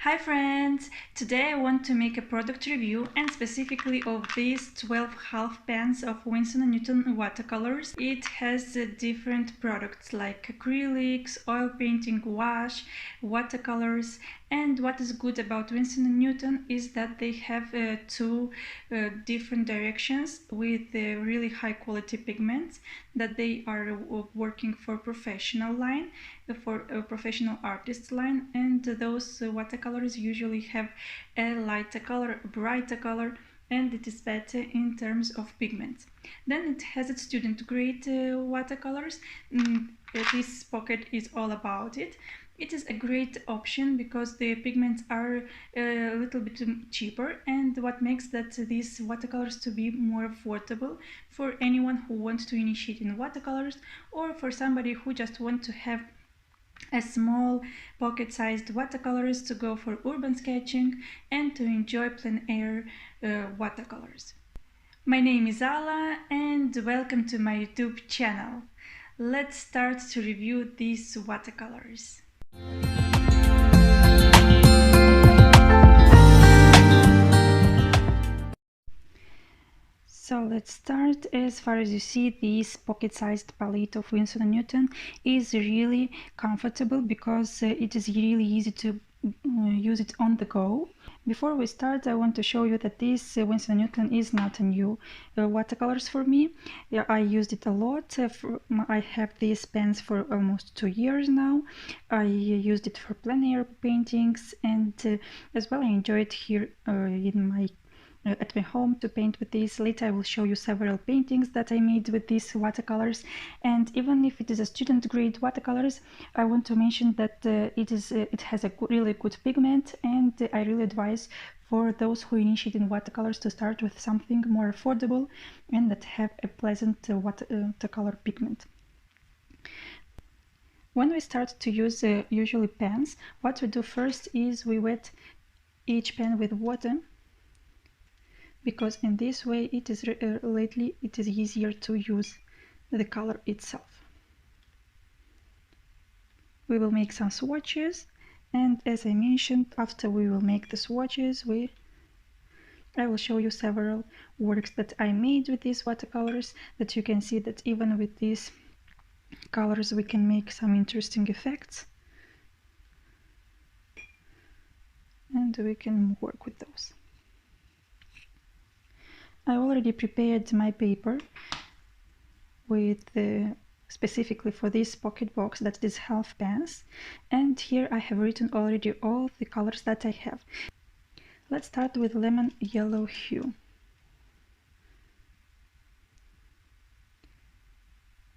Hi friends! Today I want to make a product review and specifically of these 12 half pans of Winsor Newton watercolors. It has different products like acrylics, oil painting, wash, watercolors, and what is good about Winsor Newton is that they have two different directions with really high quality pigments that they are working for professional line, for a professional artist line, and those watercolors usually have a lighter color, a brighter color, and it is better in terms of pigments. Then it has its student grade watercolors. This pocket is all about it. It is a great option because the pigments are a little bit cheaper, and what makes that these watercolors to be more affordable for anyone who wants to initiate in watercolors, or for somebody who just wants to have a small pocket-sized watercolors to go for urban sketching and to enjoy plein air watercolors. My name is Ala and welcome to my YouTube channel. Let's start to review these watercolors. So let's start. As far as you see, this pocket-sized palette of Winsor Newton is really comfortable because it is really easy to use it on the go. Before we start, I want to show you that this Winsor Newton is not a new watercolors for me. Yeah, I used it a lot. I have these pens for almost 2 years now. I used it for plein air paintings, and as well I enjoy it here at my home to paint with this. Later I will show you several paintings that I made with these watercolors, and even if it is a student grade watercolors, I want to mention that it has a really good pigment, and I really advise for those who initiate in watercolors to start with something more affordable and that have a pleasant watercolor pigment. When we start to use usually pens, what we do first is we wet each pen with water, because in this way it is easier to use the color itself. We will make some swatches, and as I mentioned, after we will make the swatches, I will show you several works that I made with these watercolors, that you can see that even with these colors we can make some interesting effects, and we can work with those. I already prepared my paper with specifically for this pocket box that is half pans, and here I have written already all the colors that I have. Let's start with lemon yellow hue.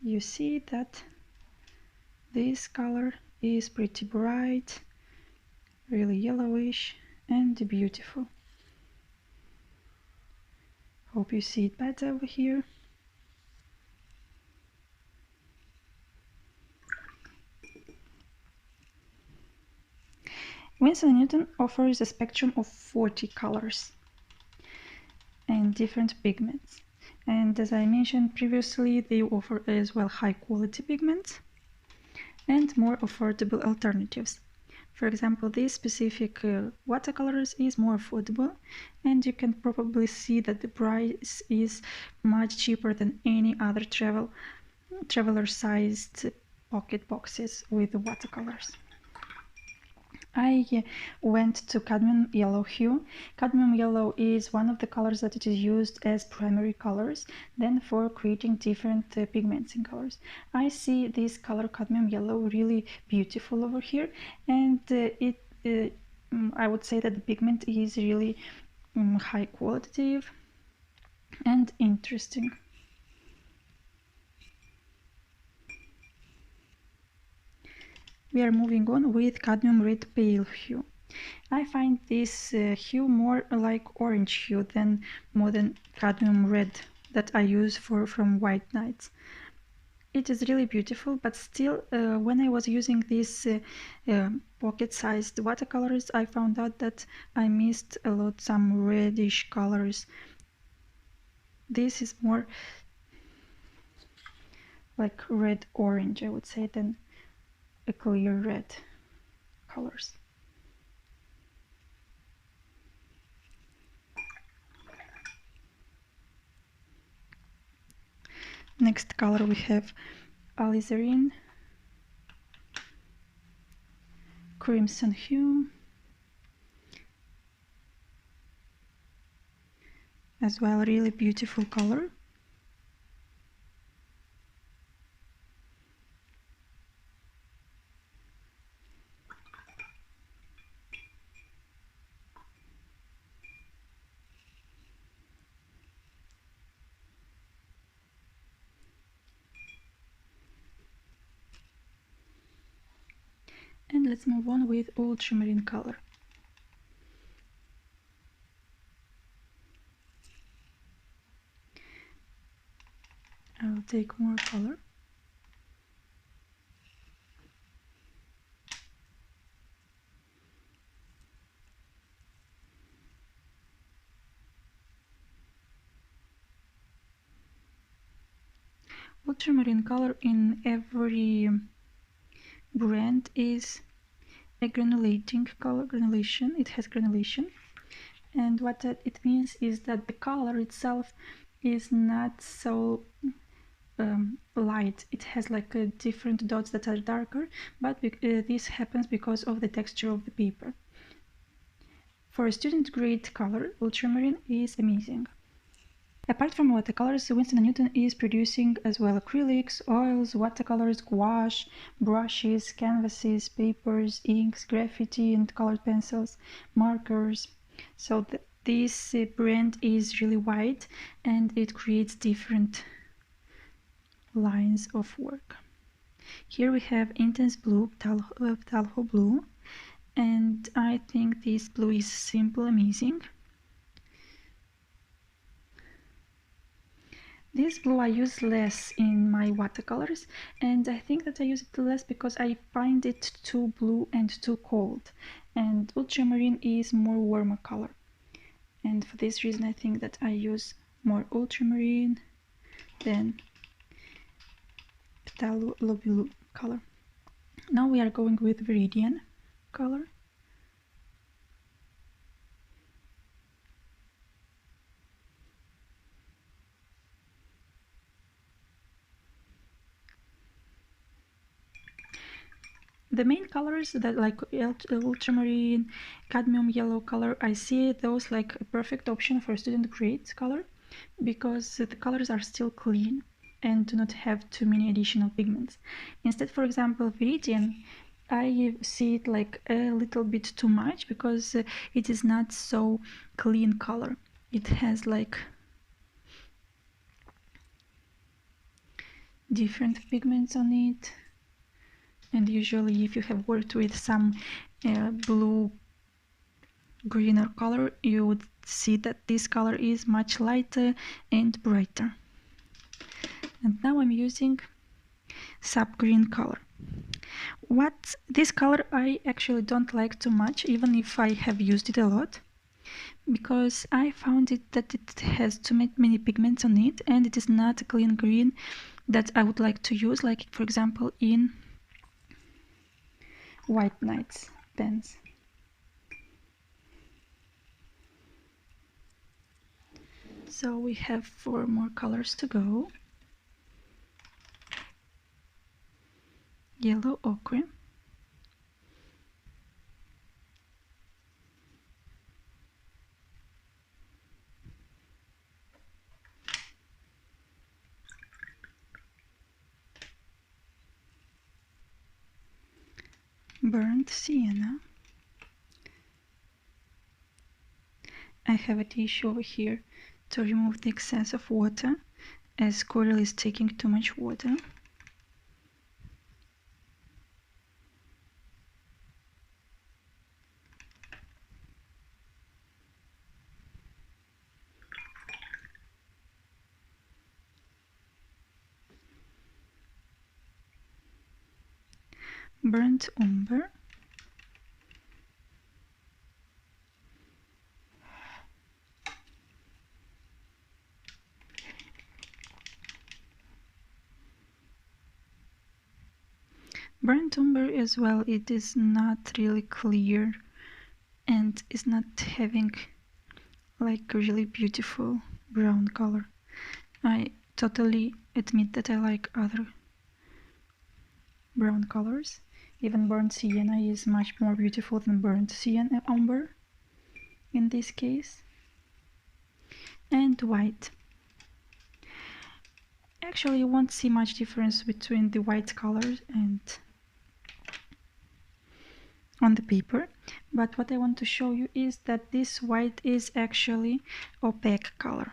You see that this color is pretty bright, really yellowish and beautiful. Hope you see it better over here. Winsor Newton offers a spectrum of 40 colors and different pigments. And as I mentioned previously, they offer as well high quality pigments and more affordable alternatives. For example, this specific watercolors is more affordable, and you can probably see that the price is much cheaper than any other traveler sized pocket boxes with watercolors. I went to cadmium yellow hue. Cadmium yellow is one of the colors that it is used as primary colors, then for creating different pigments in colors. I see this color cadmium yellow really beautiful over here, and I would say that the pigment is really high qualitative and interesting. We are moving on with cadmium red pale hue. I find this hue more like orange hue than modern cadmium red that I use from White Nights. It is really beautiful, but still, when I was using these pocket-sized watercolors, I found out that I missed a lot some reddish colors. This is more like red-orange, I would say, than a clear red colors. Next color we have alizarin, crimson hue, as well, really beautiful color. And let's move on with ultramarine color. I'll take more color. Ultramarine color in every brand is a granulating color, granulation. It has granulation, and what it means is that the color itself is not so light. It has like different dots that are darker, but this happens because of the texture of the paper. For a student grade color, ultramarine is amazing. Apart from watercolors, Winsor Newton is producing as well acrylics, oils, watercolors, gouache, brushes, canvases, papers, inks, graffiti and colored pencils, markers. So this brand is really wide and it creates different lines of work. Here we have intense blue, Talho blue, and I think this blue is simple, amazing. This blue I use less in my watercolors, and I think that I use it less because I find it too blue and too cold, and ultramarine is more warmer color, and for this reason I think that I use more ultramarine than phthalo blue color. Now we are going with viridian color. The main colors that like ultramarine, cadmium yellow color, I see those like a perfect option for student grade color because the colors are still clean and do not have too many additional pigments. Instead, for example, viridian, I see it like a little bit too much because it is not so clean color. It has like different pigments on it. And usually if you have worked with some blue greener color, you would see that this color is much lighter and brighter. And now I'm using sap green color. This color I actually don't like too much, even if I have used it a lot, because I found it that it has too many pigments on it and it is not a clean green that I would like to use, like for example in White Nights pens. So we have 4 more colors to go. Yellow ochre, burnt sienna. I have a tissue over here to remove the excess of water, as coral is taking too much water. Burnt umber, burnt umber as well, it is not really clear and is not having like a really beautiful brown color. I totally admit that I like other brown colors. Even burnt sienna is much more beautiful than burnt sienna umber in this case. And white. Actually, you won't see much difference between the white color and on the paper, but what I want to show you is that this white is actually opaque color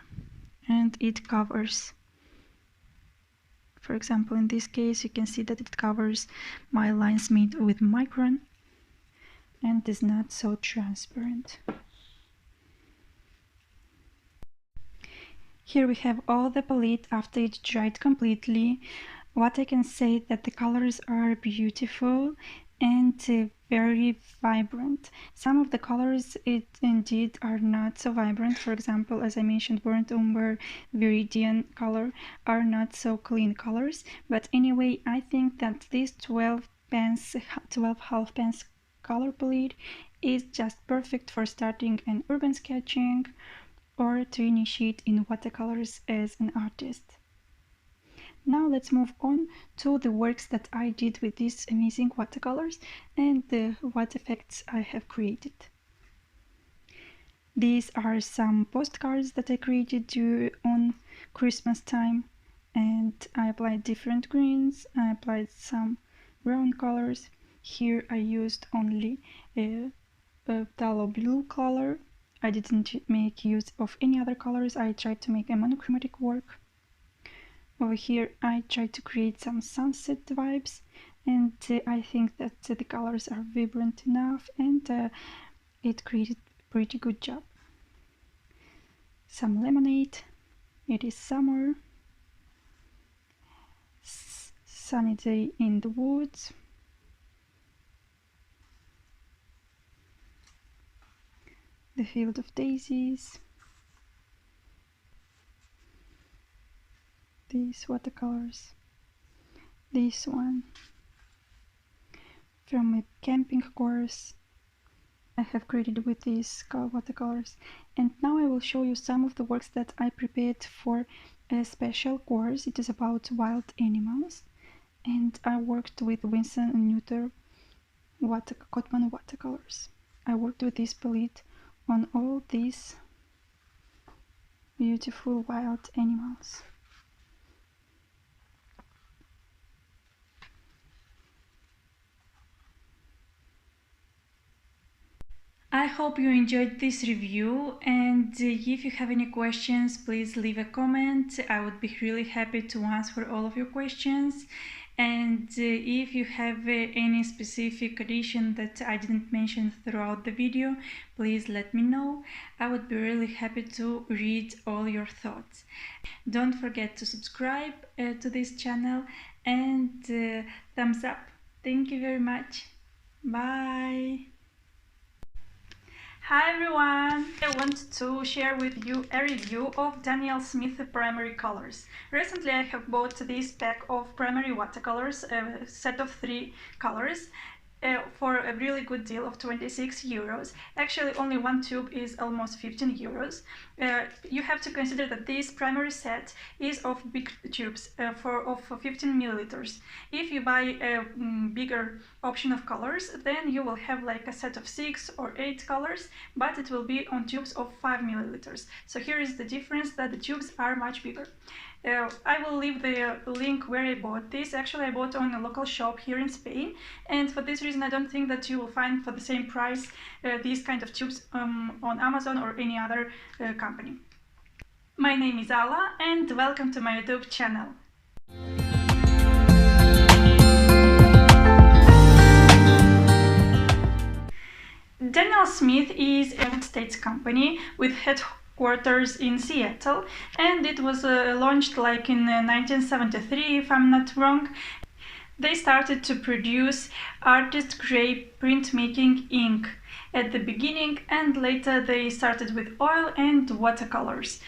and it covers, for example, in this case you can see that it covers my lines made with micron and is not so transparent. Here we have all the palette after it dried completely. What I can say that the colors are beautiful and very vibrant. Some of the colors indeed are not so vibrant. For example, as I mentioned, burnt umber, viridian color are not so clean colors. But anyway, I think that this 12 half pans color palette is just perfect for starting an urban sketching or to initiate in watercolors as an artist. Now let's move on to the works that I did with these amazing watercolors and what effects I have created. These are some postcards that I created on Christmas time, and I applied different greens, I applied some brown colors. Here I used only a phthalo blue color. I didn't make use of any other colors. I tried to make a monochromatic work. Over here I tried to create some sunset vibes, and I think that the colors are vibrant enough, and it created a pretty good job. Some lemonade, it is summer, sunny day in the woods, the field of daisies, these watercolors, this one from a camping course I have created with these watercolors. And now I will show you some of the works that I prepared for a special course. It is about wild animals, and I worked with Winsor Newton Cotman watercolors. I worked with this palette on all these beautiful wild animals. I hope you enjoyed this review, and if you have any questions, please leave a comment. I would be really happy to answer all of your questions. And if you have any specific addition that I didn't mention throughout the video, please let me know. I would be really happy to read all your thoughts. Don't forget to subscribe to this channel and thumbs up. Thank you very much. Bye. Hi everyone! I want to share with you a review of Daniel Smith primary colors. Recently I have bought this pack of primary watercolors, a set of 3 colors, for a really good deal of 26 euros. Actually, only one tube is almost 15 euros. You have to consider that this primary set is of big tubes of 15 milliliters. If you buy a bigger option of colors, then you will have like a set of 6 or 8 colors, but it will be on tubes of 5 milliliters. So here is the difference, that the tubes are much bigger. I will leave the link where I bought this. Actually, I bought on a local shop here in Spain, and for this reason I don't think that you will find for the same price these kind of tubes on Amazon or any other company. My name is Ala, and welcome to my YouTube channel. Daniel Smith is a United States company with headquarters in Seattle, and it was launched like in 1973, if I'm not wrong. They started to produce artist grade printmaking ink, at the beginning, and later they started with oil and watercolors.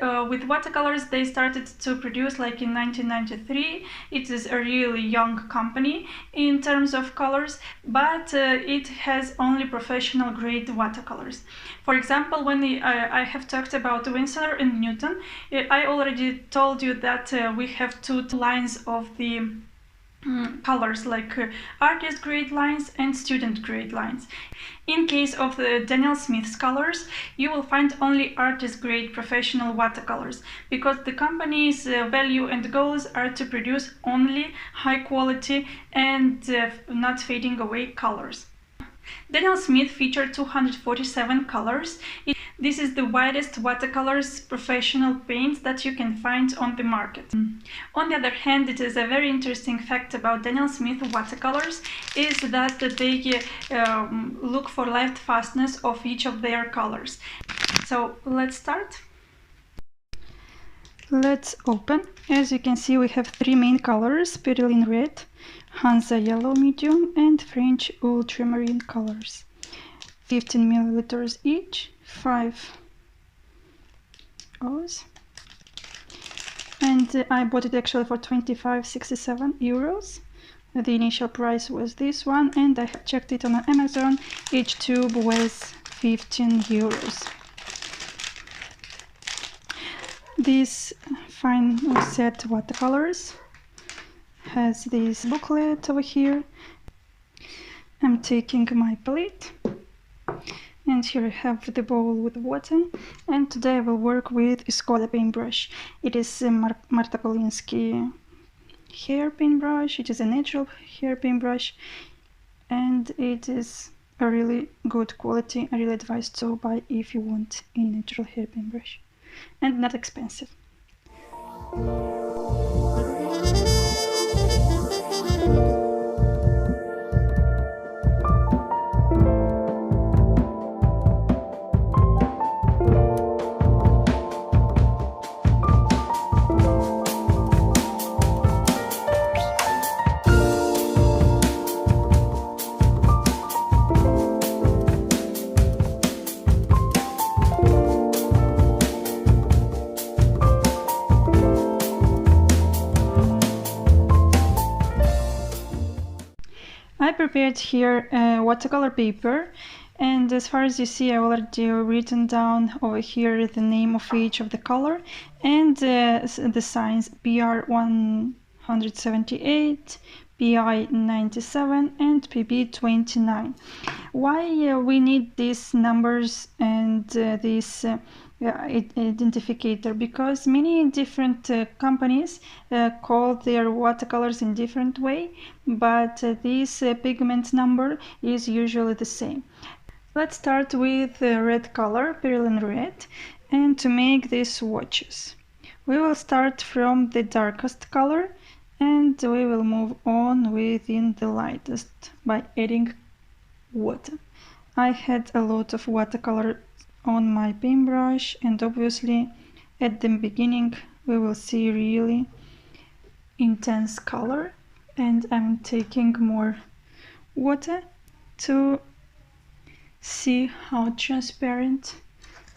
With watercolors they started to produce like in 1993. It is a really young company in terms of colors, but it has only professional grade watercolors. For example, when I have talked about Winsor and Newton, I already told you that we have two lines of the colors, like artist grade lines and student grade lines. In case of the Daniel Smith's colors, you will find only artist grade professional watercolors, because the company's value and goals are to produce only high quality and not fading away colors. Daniel Smith featured 247 colors. This is the widest watercolors professional paint that you can find on the market. On the other hand, it is a very interesting fact about Daniel Smith watercolors is that they look for light fastness of each of their colors. So let's start. Let's open. As you can see, we have three main colors: Perylene Red, Hansa Yellow Medium, and French Ultramarine colors. 15 milliliters each, 5 O's. And I bought it actually for 25.67 euros. The initial price was this one, and I have checked it on Amazon. Each tube was 15 euros. This fine set watercolors has this booklet over here. I'm taking my palette, and here I have the bowl with water, and today I will work with Skoda paintbrush. It is a Marta Kolinsky hair paintbrush. It is a natural hair paintbrush, and it is a really good quality. I really advise to buy if you want a natural hair paintbrush, and not expensive. I prepared here watercolor paper, and as far as you see, I already written down over here the name of each of the color and the signs: PR 178, PI 97, and PB 29. Why we need these numbers and this identificator? Because many different companies call their watercolors in different way, but this pigment number is usually the same. Let's start with red color, Perylene Red, and to make these swatches we will start from the darkest color and we will move on within the lightest by adding water. I had a lot of watercolor on my paintbrush, and obviously at the beginning we will see really intense color, and I'm taking more water to see how transparent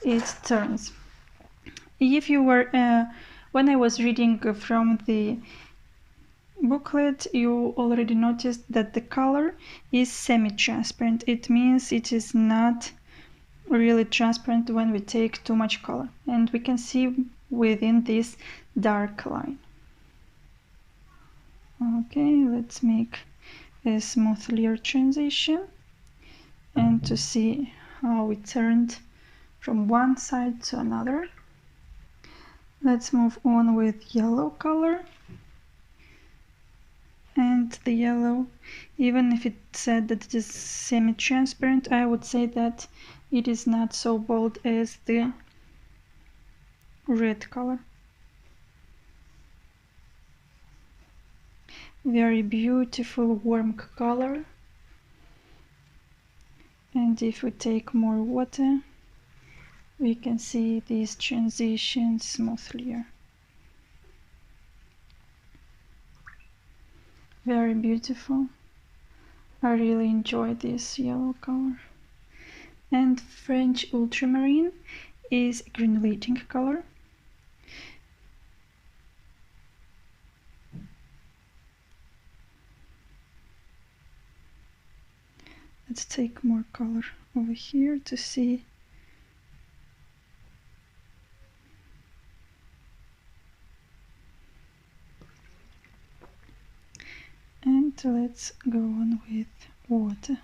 it turns. If you were when I was reading from the booklet, you already noticed that the color is semi-transparent. It means it is not really transparent when we take too much color, and we can see within this dark line. Okay, let's make a smoother transition and to see how it turned from one side to another. Let's move on with yellow color. And the yellow, even if it said that it is semi-transparent, I would say that it is not so bold as the red color. Very beautiful warm color. And if we take more water, we can see these transitions smoothly. Very beautiful. I really enjoy this yellow color. And French ultramarine is a granulating color. Let's take more color over here to see. And let's go on with water.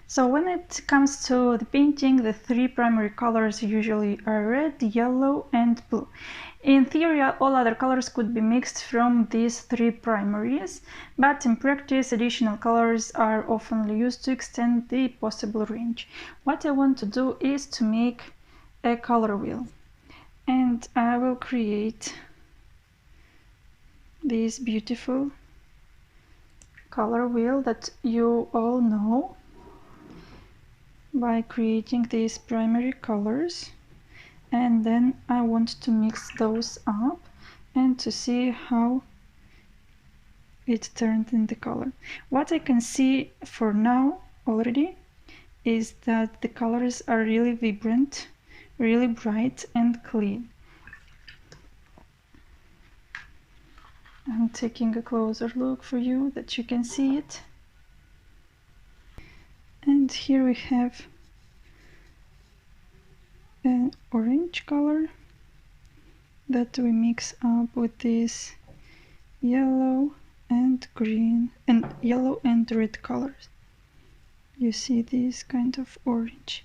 So when it comes to the painting, the three primary colors usually are red, yellow and blue. In theory, all other colors could be mixed from these three primaries, but in practice, additional colors are often used to extend the possible range. What I want to do is to make a color wheel, and I will create this beautiful color wheel that you all know by creating these primary colors, and then I want to mix those up and to see how it turned in the color. What I can see for now already is that the colors are really vibrant, really bright and clean. I'm taking a closer look for you that you can see it. And here we have an orange color that we mix up with this yellow and green and yellow and red colors. You see this kind of orange.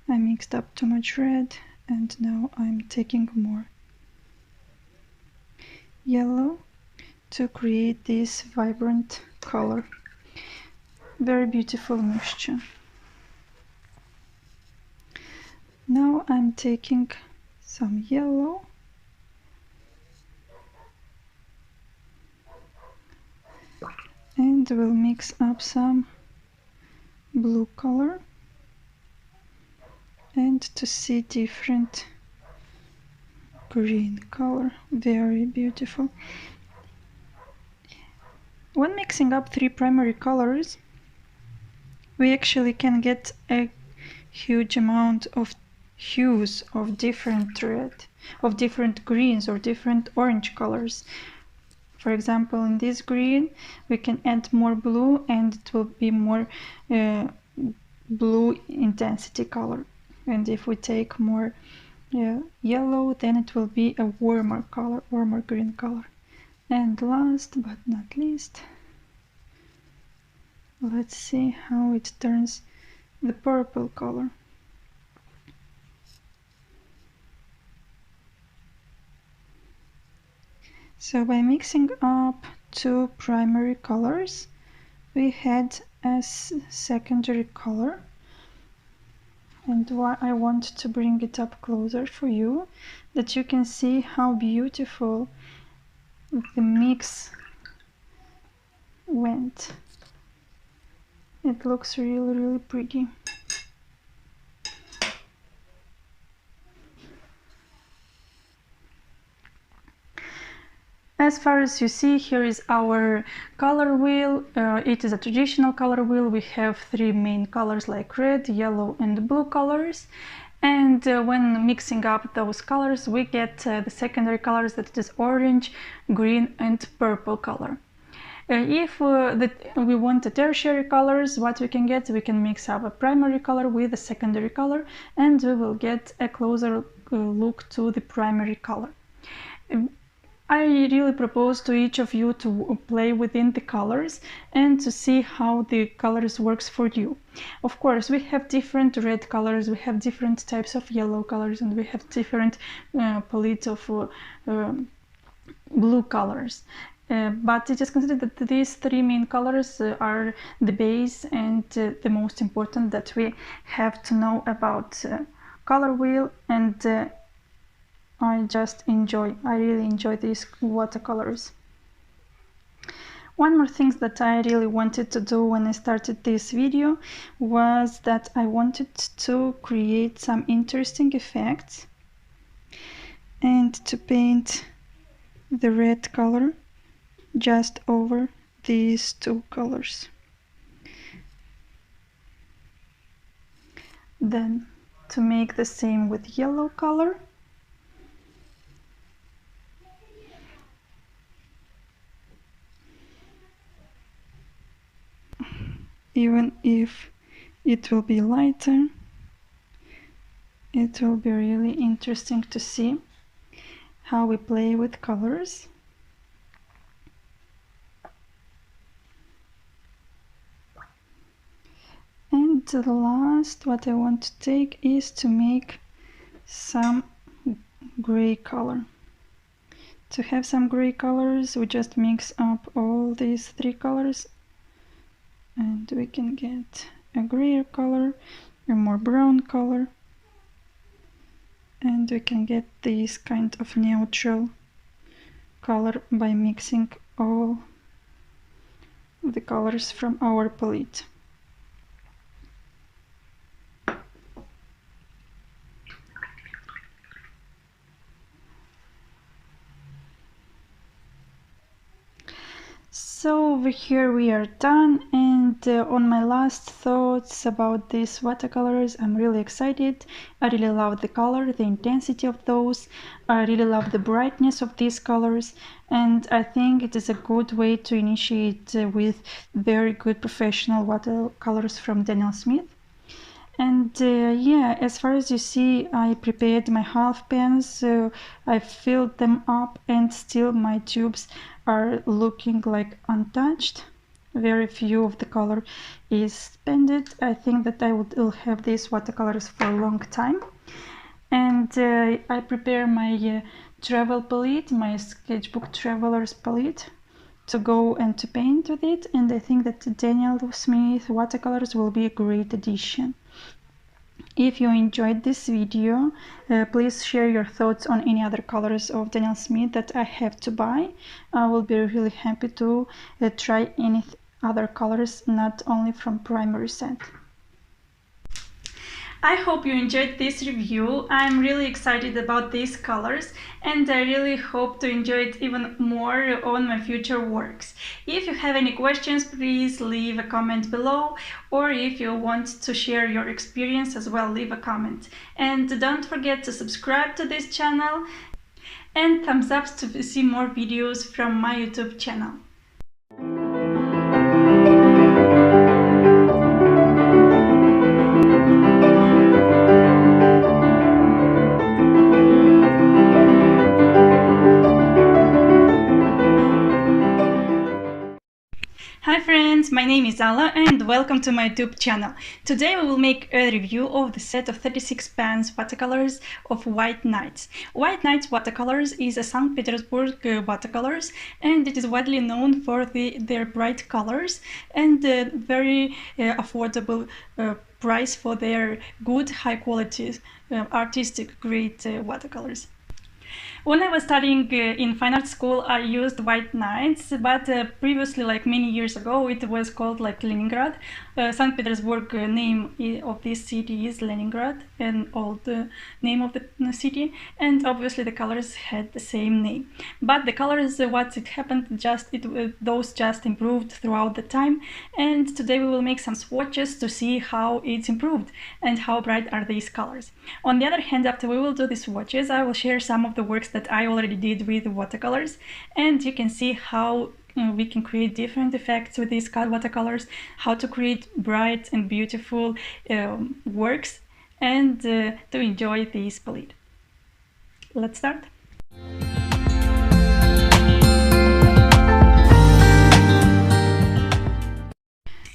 I mixed up too much red and now I'm taking more yellow to create this vibrant color. Very beautiful mixture. Now I'm taking some yellow and we'll mix up some blue color and to see different green color. Very beautiful. When mixing up three primary colors, we actually can get a huge amount of hues of different red, of different greens or different orange colors. For example, in this green we can add more blue and it will be more blue intensity color. And if we take more yellow, then it will be a warmer color, warmer green color. And last but not least, let's see how it turns the purple color. So by mixing up two primary colors, we had a secondary color. And why I want to bring it up closer for you, that you can see how beautiful the mix went. It looks really, really pretty. As far as you see, here is our color wheel. It is a traditional color wheel. We have three main colors like red, yellow and blue colors. And when mixing up those colors, we get the secondary colors, that is orange, green and purple color. If we want the tertiary colors, what we can get, we can mix up a primary color with a secondary color and we will get a closer look to the primary color. I really propose to each of you to play within the colors and to see how the colors works for you. Of course, we have different red colors, we have different types of yellow colors, and we have different palettes of blue colors. But it is considered that these three main colors are the base and the most important that we have to know about color wheel, and I really enjoy these watercolors. One more thing that I really wanted to do when I started this video was that I wanted to create some interesting effects and to paint the red color just over these two colors. Then to make the same with yellow color. Even if it will be lighter, it will be really interesting to see how we play with colors. And the last what I want to take is to make some gray color. To have some gray colors, we just mix up all these three colors and we can get a grayer color, a more brown color, and we can get this kind of neutral color by mixing all the colors from our palette. So over here we are done, and on my last thoughts about these watercolors, I'm really excited. I really love the color, the intensity of those. I really love the brightness of these colors, and I think it is a good way to initiate with very good professional watercolors from Daniel Smith. And yeah, as far as you see, I prepared my half pans, so I filled them up, and still my tubes are looking like untouched. Very few of the color is spent. I think that I will have these watercolors for a long time. And I prepare my travel palette, my sketchbook traveler's palette, to go and to paint with it, and I think that Daniel Smith watercolors will be a great addition. If you enjoyed this video, please share your thoughts on any other colors of Daniel Smith that I have to buy. I will be really happy to try any other colors, not only from primary set. I hope you enjoyed this review. I'm really excited about these colors, and I really hope to enjoy it even more on my future works. If you have any questions, please leave a comment below, or if you want to share your experience as well, leave a comment. And don't forget to subscribe to this channel and thumbs up to see more videos from my YouTube channel. Hi friends, my name is Alla and welcome to my YouTube channel. Today we will make a review of the set of 36 pans watercolors of White Nights. White Nights watercolors is a St. Petersburg watercolors, and it is widely known for their bright colors and very affordable price for their good, high quality, artistic, great watercolors. When I was studying in fine art school, I used White Nights, but previously, like many years ago, it was called like Leningrad. St. Petersburg name of this city is Leningrad, an old name of the city, and obviously the colors had the same name. But the colors, what it happened, those just improved throughout the time, and today we will make some swatches to see how it's improved and how bright are these colors. On the other hand, after we will do the swatches, I will share some of the works that I already did with watercolors, and you can see how we can create different effects with these watercolors, how to create bright and beautiful works, and to enjoy this palette. Let's start.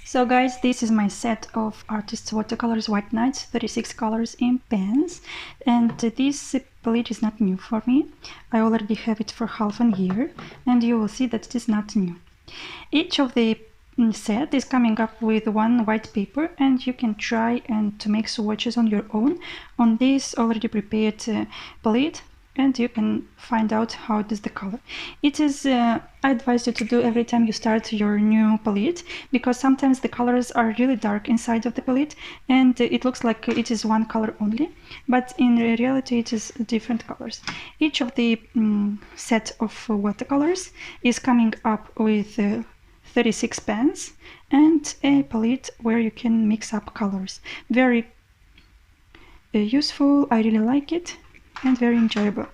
So guys, this is my set of artists watercolors White Nights, 36 colors in pens, and this palette is not new for me. I already have it for half a year, and you will see that it is not new. Each of the set is coming up with one white paper, and you can try and to make swatches on your own on this already prepared palette. and you can find out how it is the color. It is, I advise you to do every time you start your new palette, because sometimes the colors are really dark inside of the palette and it looks like it is one color only, but in reality it is different colors. Each of the set of watercolors is coming up with 36 pens and a palette where you can mix up colors. Very useful, I really like it, and very enjoyable.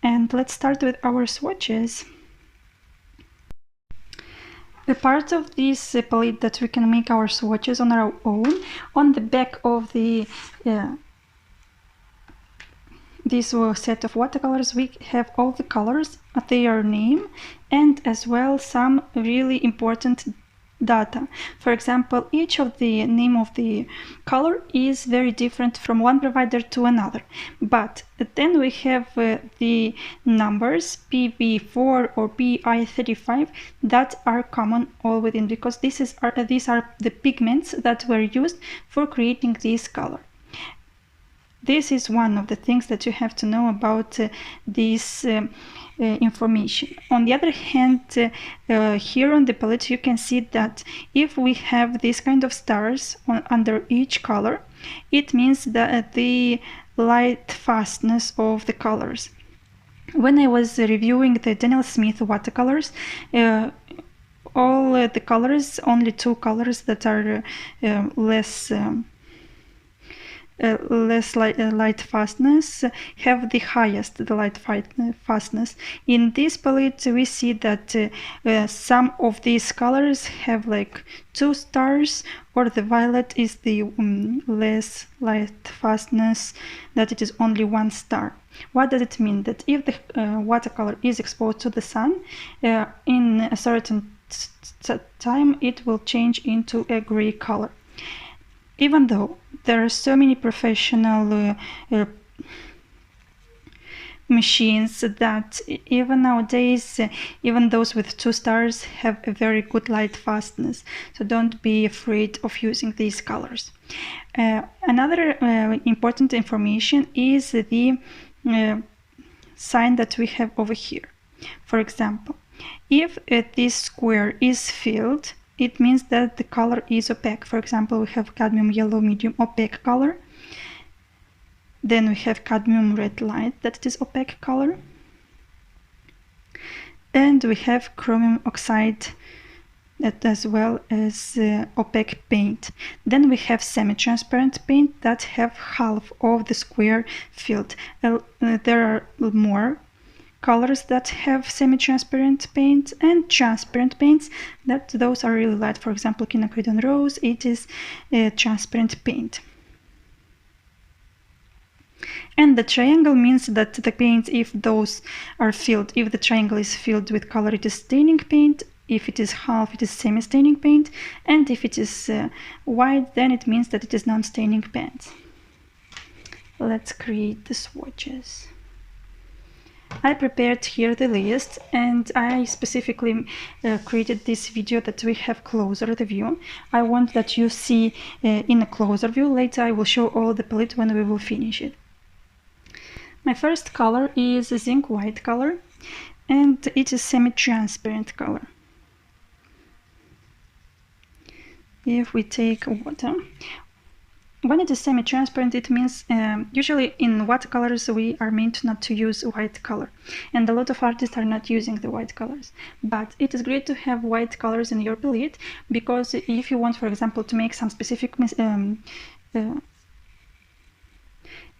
And let's start with our swatches. A part of this palette that we can make our swatches on our own. On the back of the this set of watercolors we have all the colors, their name, and as well some really important data. For example, each of the name of the color is very different from one provider to another, but then we have the numbers PV4 or PI35 that are common all within, because these are the pigments that were used for creating this color. This is one of the things that you have to know about this information. On the other hand, here on the palette you can see that if we have this kind of stars under each color, it means that the light fastness of the colors. When I was reviewing the Daniel Smith watercolors, all the colors, only two colors that are less light fastness have the highest light fastness. In this palette we see that some of these colors have like 2 stars, or the violet is the less light fastness, that it is only 1 star. What does it mean? That if the watercolor is exposed to the sun in a certain time, it will change into a gray color. Even though there are so many professional machines that even nowadays, even those with 2 stars have a very good light fastness, so don't be afraid of using these colors. Another important information is the sign that we have over here. For example, if this square is filled, it means that the color is opaque. For example, we have cadmium yellow medium opaque color. Then we have cadmium red light, that is opaque color. And we have chromium oxide, that as well as opaque paint. Then we have semi-transparent paint that have half of the square filled. There are more colors that have semi-transparent paint and transparent paints, that those are really light. For example, quinacridone rose, it is transparent paint. And the triangle means that the paint, if those are filled, if the triangle is filled with color, it is staining paint. If it is half, it is semi-staining paint, and if it is white, then it means that it is non-staining paint. Let's create the swatches. I prepared here the list, and I specifically created this video that we have closer the view. I want that you see in a closer view. Later I will show all the palette when we will finish it. My first color is a zinc white color, and it is semi-transparent color. If we take water, when it is semi-transparent, it means usually in watercolors we are meant not to use white color, and a lot of artists are not using the white colors. But it is great to have white colors in your palette, because if you want, for example, to make some specific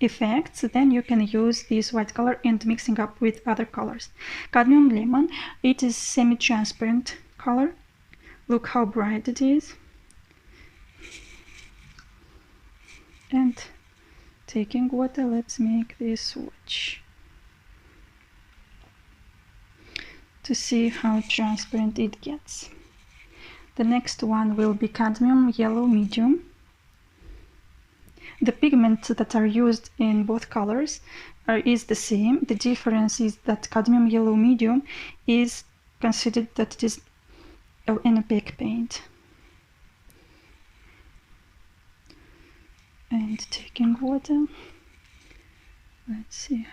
effects, then you can use this white color and mixing up with other colors. Cadmium lemon, it is semi-transparent color. Look how bright it is. And taking water, let's make this swatch to see how transparent it gets. The next one will be cadmium yellow medium. The pigments that are used in both colors is the same. The difference is that cadmium yellow medium is considered that it is an opaque paint. And taking water, let's see.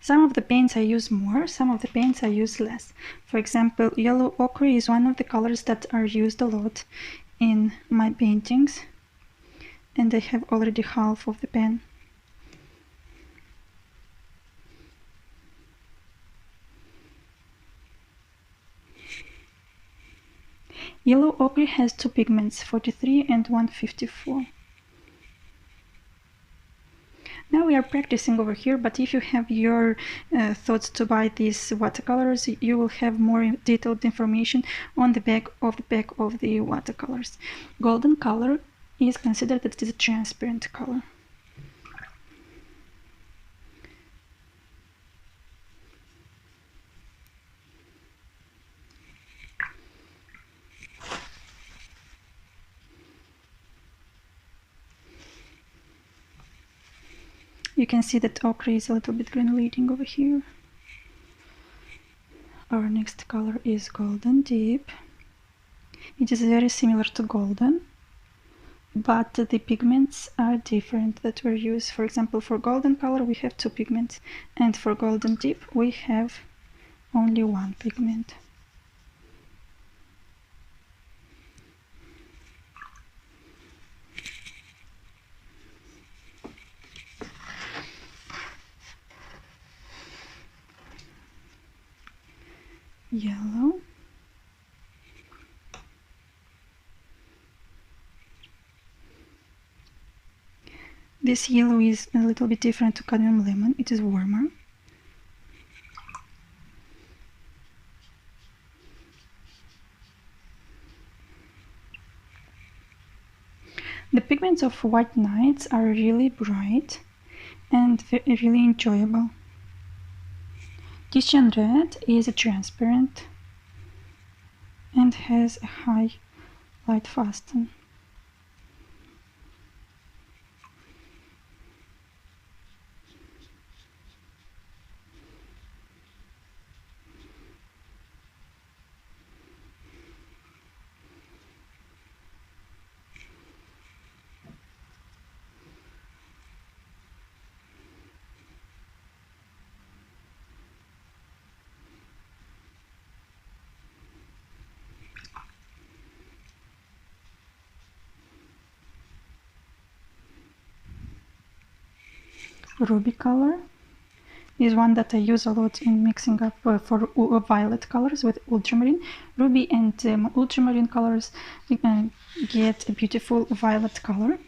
Some of the paints I use more, some of the paints I use less. For example, yellow ochre is one of the colors that are used a lot in my paintings, and I have already half of the pen. Yellow ochre has two pigments, 43 and 154. Now we are practicing over here, but if you have your thoughts to buy these watercolors, you will have more detailed information on the back of the watercolors. Golden color is considered that it is a transparent color. You can see that ochre is a little bit granulating over here. Our next color is golden deep. It is very similar to golden, but the pigments are different that were used. For example, for golden color we have two pigments, and for golden deep we have only one pigment. Yellow. This yellow is a little bit different to cadmium lemon. It is warmer. The pigments of white nights are really bright and really enjoyable. Titian red is a transparent and has a high light fasten. Ruby color is one that I use a lot in mixing up for violet colors with ultramarine. Ruby and ultramarine colors get a beautiful violet color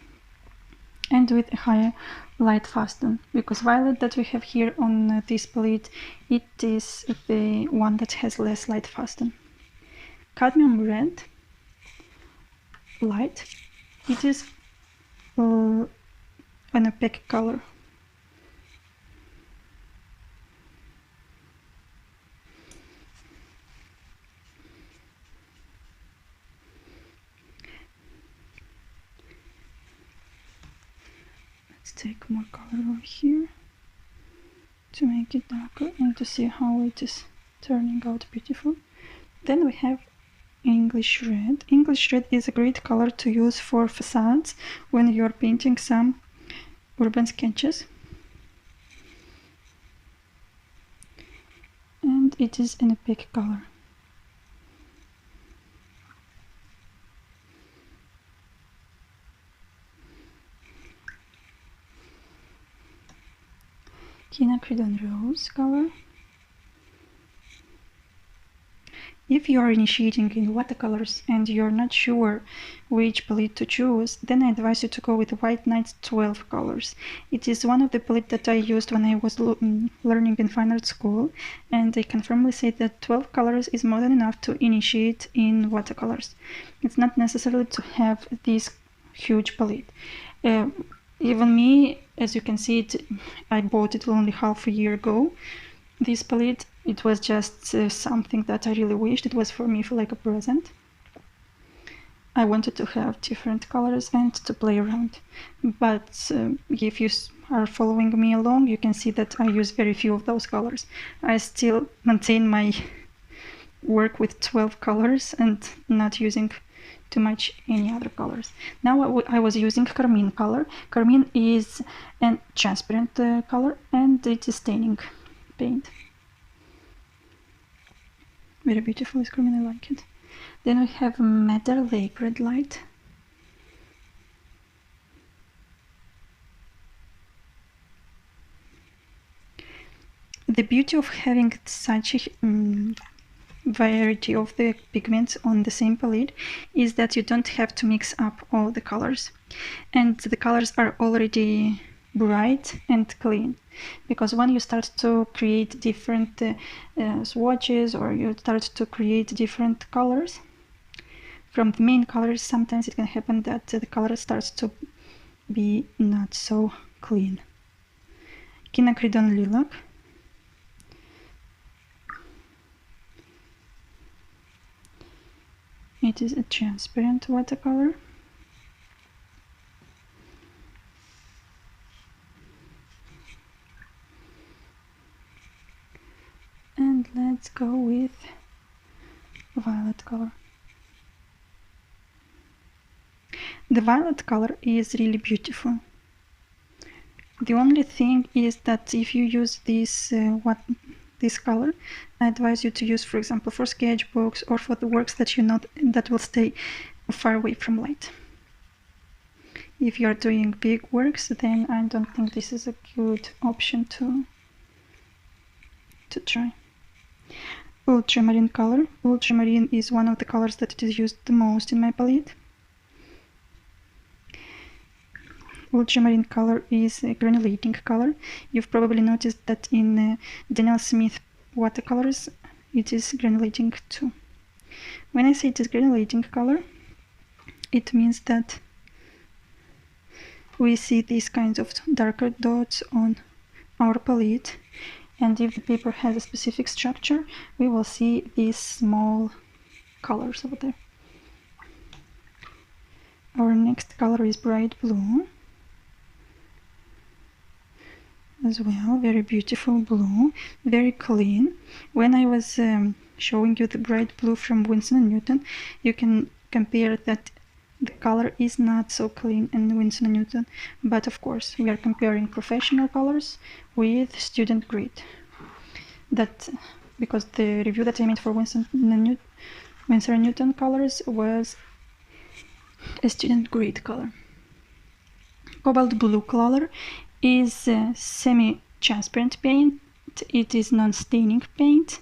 and with a higher light fasten, because violet that we have here on this palette, it is the one that has less light fasten. Cadmium red, light, it is an opaque color. Take more color over here to make it darker and to see how it is turning out beautiful. Then we have English red. English red is a great color to use for facades when you're painting some urban sketches. And it is an opaque color. Quinacridone rose color. If you are initiating in watercolors and you're not sure which palette to choose, then I advise you to go with White Nights 12 colors. It is one of the palettes that I used when I was learning in fine art school, and I can firmly say that 12 colors is more than enough to initiate in watercolors. It's not necessary to have this huge palette. Even me, as you can see, I bought it only half a year ago. This palette, it was just something that I really wished. It was for me like a present. I wanted to have different colors and to play around. But if you are following me along, you can see that I use very few of those colors. I still maintain my work with 12 colors and not using too much any other colors. Now I was using carmine color. Carmine is a transparent color and it is staining paint. Very beautiful, it's creamy, I like it. Then we have Madder Lake Red Light. The beauty of having such a variety of the pigments on the same palette is that you don't have to mix up all the colors, and the colors are already bright and clean, because when you start to create different swatches, or you start to create different colors from the main colors, sometimes it can happen that the color starts to be not so clean. Quinacridone Lilac. It is a transparent watercolor. And let's go with violet color. The violet color is really beautiful. The only thing is that if you use this color, I advise you to use, for example, for sketchbooks or for the works that you know that will stay far away from light. If you are doing big works, then I don't think this is a good option to try. Ultramarine color. Ultramarine is one of the colors that is used the most in my palette. Ultramarine color is a granulating color. You've probably noticed that in Daniel Smith watercolors it is granulating too. When I say it is granulating color, it means that we see these kinds of darker dots on our palette, and if the paper has a specific structure, we will see these small colors over there. Our next color is bright blue. As well, very beautiful blue, very clean. When I was showing you the bright blue from Winsor Newton, you can compare that the color is not so clean in Winsor Newton, but of course we are comparing professional colors with student grade. That because the review that I made for Winsor Newton colors was a student grade color. Cobalt blue color is semi-transparent paint. It is non-staining paint,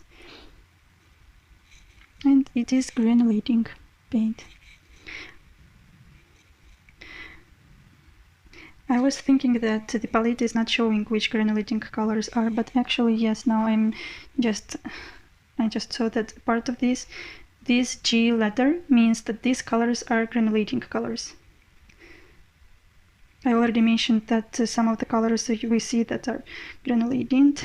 and it is granulating paint. I was thinking that the palette is not showing which granulating colors are, but actually yes, now I just saw that part of this G letter means that these colors are granulating colors. I already mentioned that some of the colors we see that are granulating,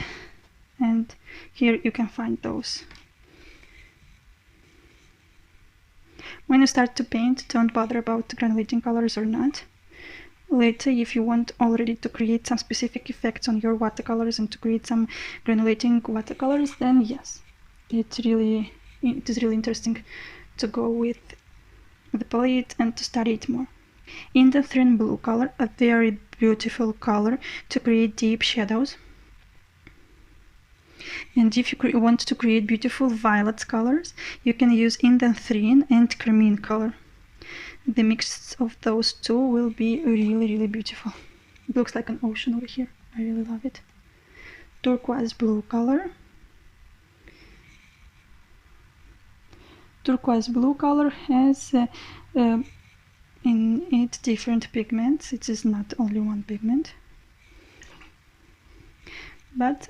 and here you can find those. When you start to paint, don't bother about granulating colors or not. Later, if you want already to create some specific effects on your watercolors and to create some granulating watercolors, then yes, it is really interesting to go with the palette and to study it more. Indanthrene blue color, a very beautiful color to create deep shadows. And if you want to create beautiful violet colors, you can use indanthrene and carmine color. The mix of those two will be really beautiful. It looks like an ocean over here. I really love it. Turquoise blue color. Turquoise blue color has in it different pigments. It is not only one pigment, but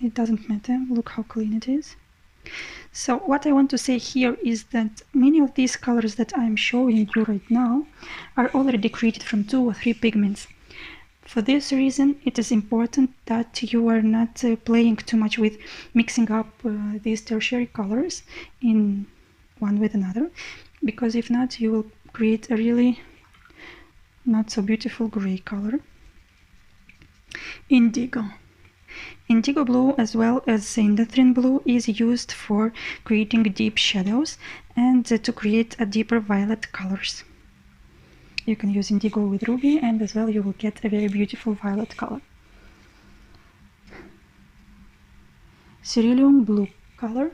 it doesn't matter. Look how clean it is. So what I want to say here is that many of these colors that I'm showing you right now are already created from 2 or 3 pigments. For this reason, it is important that you are not playing too much with mixing up these tertiary colors in one with another, because if not, you will create a really not so beautiful gray color. Indigo. Indigo blue, as well as indanthrene blue, is used for creating deep shadows and to create a deeper violet colors. You can use indigo with ruby, and as well you will get a very beautiful violet color. cerulean blue color.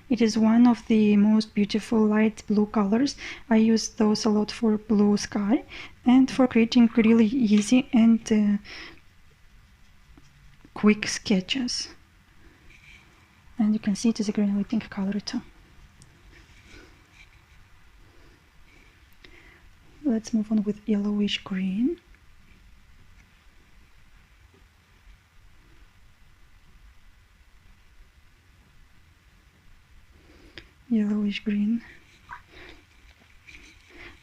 It is one of the most beautiful light blue colors. I use those a lot for blue sky and for creating really easy and quick sketches. And you can see it is a granulating color too. Let's move on with yellowish green. Yellowish green.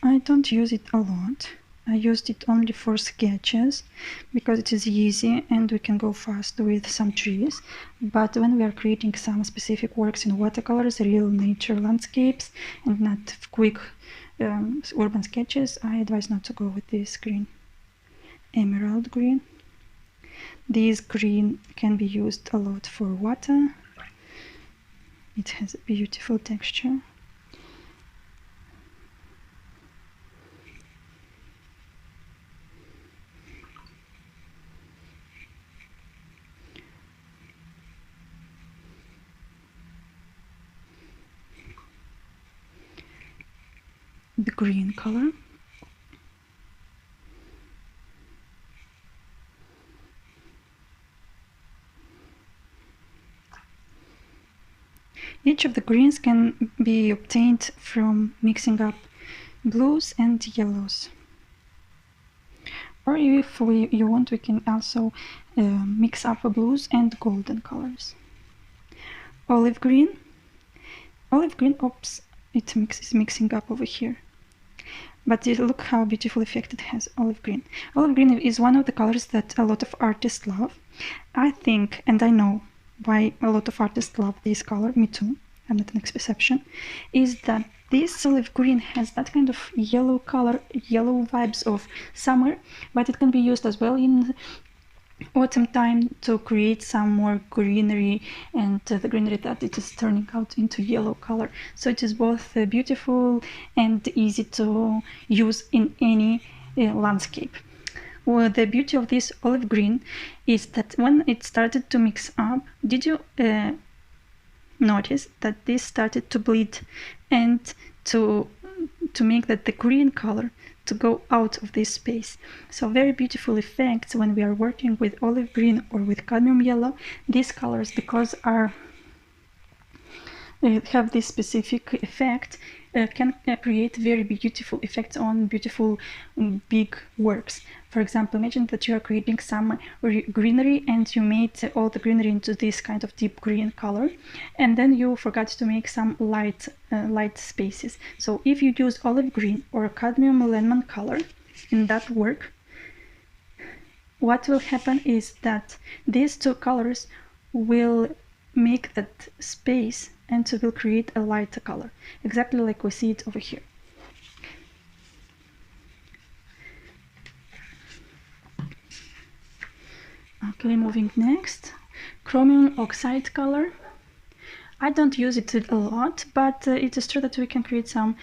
I don't use it a lot. I used it only for sketches because it is easy and we can go fast with some trees. But when we are creating some specific works in watercolors, real nature landscapes, and not quick urban sketches, I advise not to go with this green. Emerald green. This green can be used a lot for water. It has a beautiful texture. The green color. Each of the greens can be obtained from mixing up blues and yellows. Or if you want, we can also mix up blues and golden colors. Olive green. Olive green, oops, it is mixing up over here. But look how beautiful effect it has, olive green. Olive green is one of the colors that a lot of artists love. I think, and I know why a lot of artists love this color, me too, I'm not an exception, is that this olive green has that kind of yellow color, yellow vibes of summer, but it can be used as well in autumn time to create some more greenery, and the greenery that it is turning out into yellow color. So it is both beautiful and easy to use in any landscape. Well, the beauty of this olive green is that when it started to mix up, did you notice that this started to bleed and to make that the green color to go out of this space? So very beautiful effects when we are working with olive green or with cadmium yellow. These colors, because have this specific effect, can create very beautiful effects on beautiful big works. For example, imagine that you are creating some greenery and you made all the greenery into this kind of deep green color, and then you forgot to make some light spaces. So if you use olive green or cadmium lemon color in that work, what will happen is that these two colors will make that space and will create a lighter color, exactly like we see it over here. Okay, moving next, chromium oxide color. I don't use it a lot, but it is true that we can create some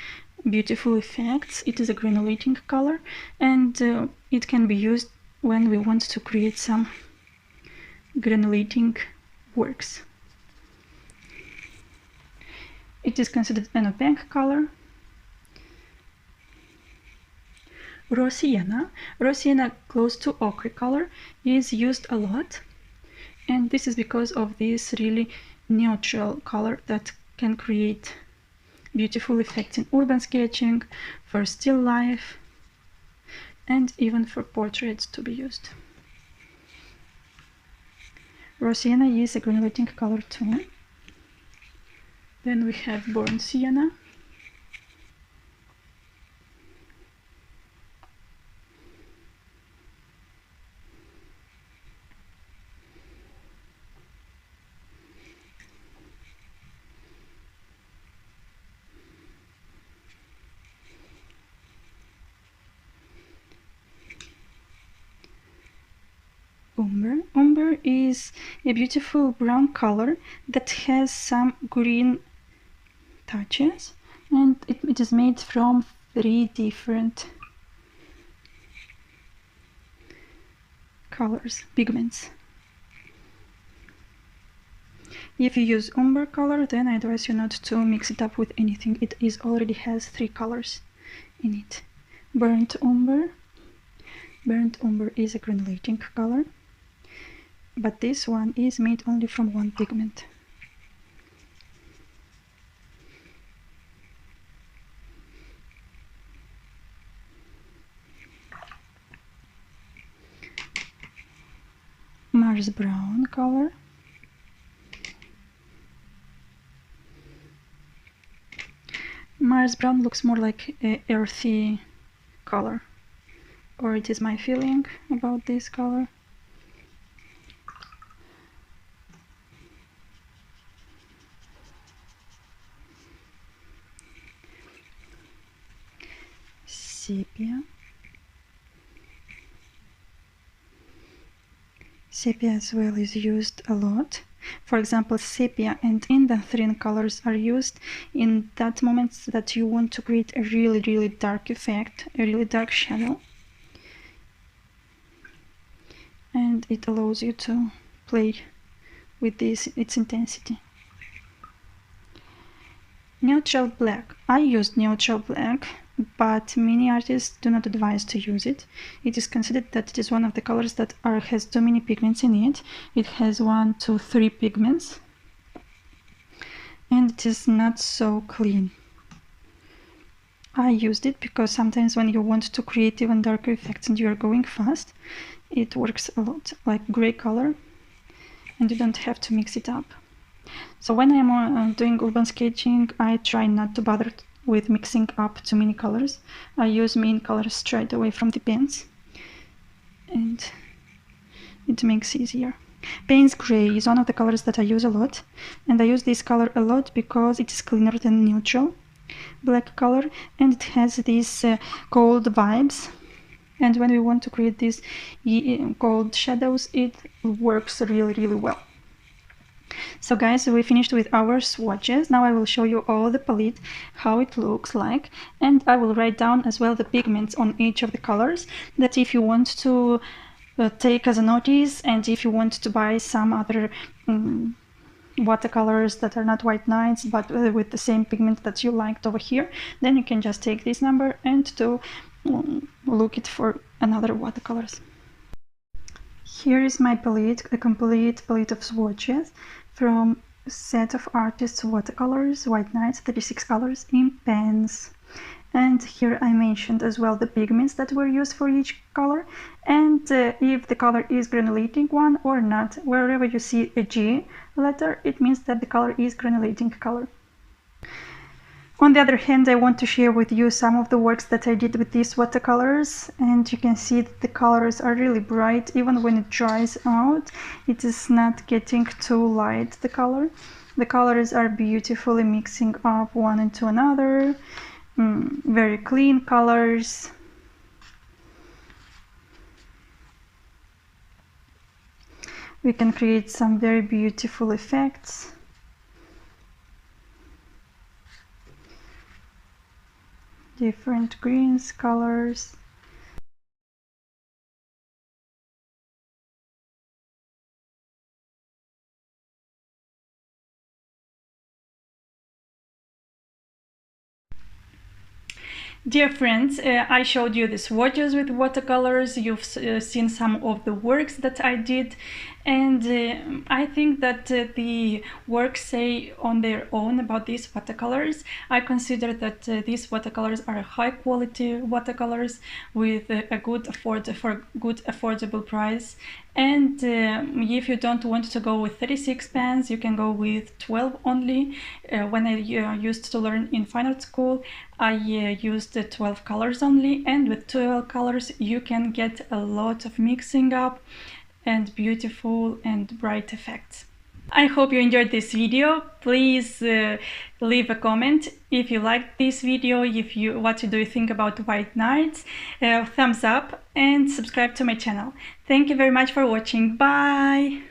beautiful effects. It is a granulating color, and it can be used when we want to create some granulating works. It is considered an opaque color. Raw sienna. Raw sienna, close to ochre color, is used a lot, and this is because of this really neutral color that can create beautiful effects in urban sketching, for still life, and even for portraits to be used. Raw sienna is a granulating color too. Then we have burnt sienna. Umber. Umber is a beautiful brown color that has some green touches, and it is made from 3 different colors, pigments. If you use umber color, then I advise you not to mix it up with anything. It already has 3 colors in it. Burnt umber. Burnt umber is a granulating color, but this one is made only from one pigment. Mars brown color. Mars brown looks more like an earthy color, or it is my feeling about this color. Sepia. Sepia as well is used a lot. For example, sepia and indanthrene colors are used in that moment that you want to create a really dark effect, a really dark shadow. And it allows you to play with its intensity. Neutral black. I used neutral black, but many artists do not advise to use it. It is considered that it is one of the colors that has too many pigments in it. It has 1, 2, 3 pigments, and it is not so clean. I used it because sometimes when you want to create even darker effects and you are going fast, it works a lot, like gray color, and you don't have to mix it up. So when I'm doing urban sketching, I try not to bother with mixing up too many colors. I use main colors straight away from the pens, and it makes easier. Payne's Gray is one of the colors that I use a lot, and I use this color a lot because it is cleaner than neutral black color, and it has these cold vibes, and when we want to create these cold shadows, it works really well. So guys, we finished with our swatches. Now I will show you all the palette, how it looks like, and I will write down as well the pigments on each of the colors, that if you want to take as a notice, and if you want to buy some other watercolors that are not white nights but with the same pigment that you liked over here, then you can just take this number and to look it for another watercolors. Here is my palette, a complete palette of swatches from a set of artists' watercolors, white nights, 36 colors in pens. And here I mentioned as well the pigments that were used for each color, and if the color is granulating one or not. Wherever you see a G letter, it means that the color is granulating color. On the other hand, I want to share with you some of the works that I did with these watercolors, and you can see that the colors are really bright. Even when it dries out, it is not getting too light, the color. The colors are beautifully mixing up one into another. Very clean colors. We can create some very beautiful effects. Different greens, colors. Dear friends, I showed you the swatches with watercolors. You've seen some of the works that I did, and I think that the works say on their own about these watercolors. I consider that these watercolors are high quality watercolors with a good affordable price. And if you don't want to go with 36 pens, you can go with 12 only. When I used to learn in fine art school, I used 12 colors only, and with 12 colors you can get a lot of mixing up and beautiful and bright effects. I hope you enjoyed this video. Please leave a comment if you liked this video, what do you think about white nights, thumbs up, and subscribe to my channel. Thank you very much for watching. Bye!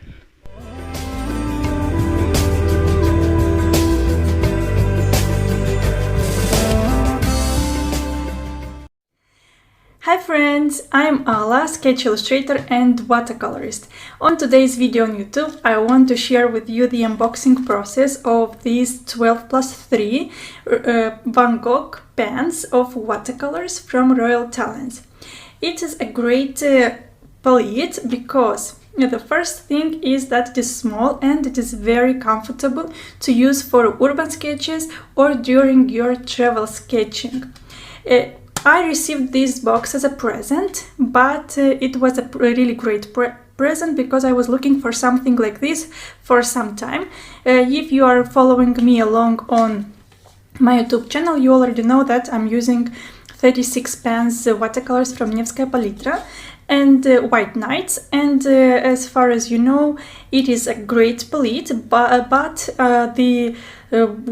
Hi friends! friends, I'm Ala, sketch illustrator and watercolorist. On today's video on YouTube, I want to share with you the unboxing process of these 12+3 Van Gogh pens of watercolors from Royal Talents. It is a great palette because the first thing is that it is small and it is very comfortable to use for urban sketches or during your travel sketching. I received this box as a present, but it was a really great present because I was looking for something like this for some time. If you are following me along on my YouTube channel, you already know that I'm using 36 pens watercolors from Nevskaya Palitra and White Nights, and as far as you know, it is a great palette, but the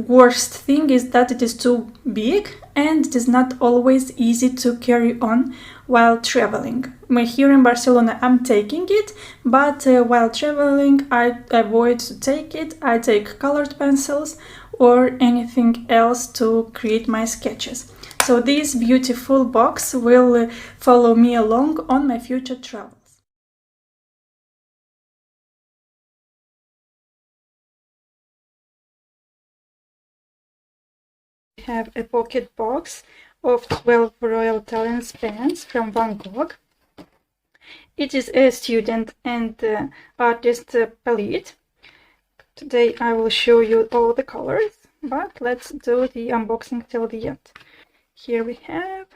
worst thing is that it is too big and it is not always easy to carry on while traveling. Here in Barcelona I'm taking it, but while traveling I avoid to take it. I take colored pencils or anything else to create my sketches. So this beautiful box will follow me along on my future travels. We have a pocket box of 12 Royal Talents pens from Van Gogh. It is a student and artist palette. Today I will show you all the colors, but let's do the unboxing till the end. Here we have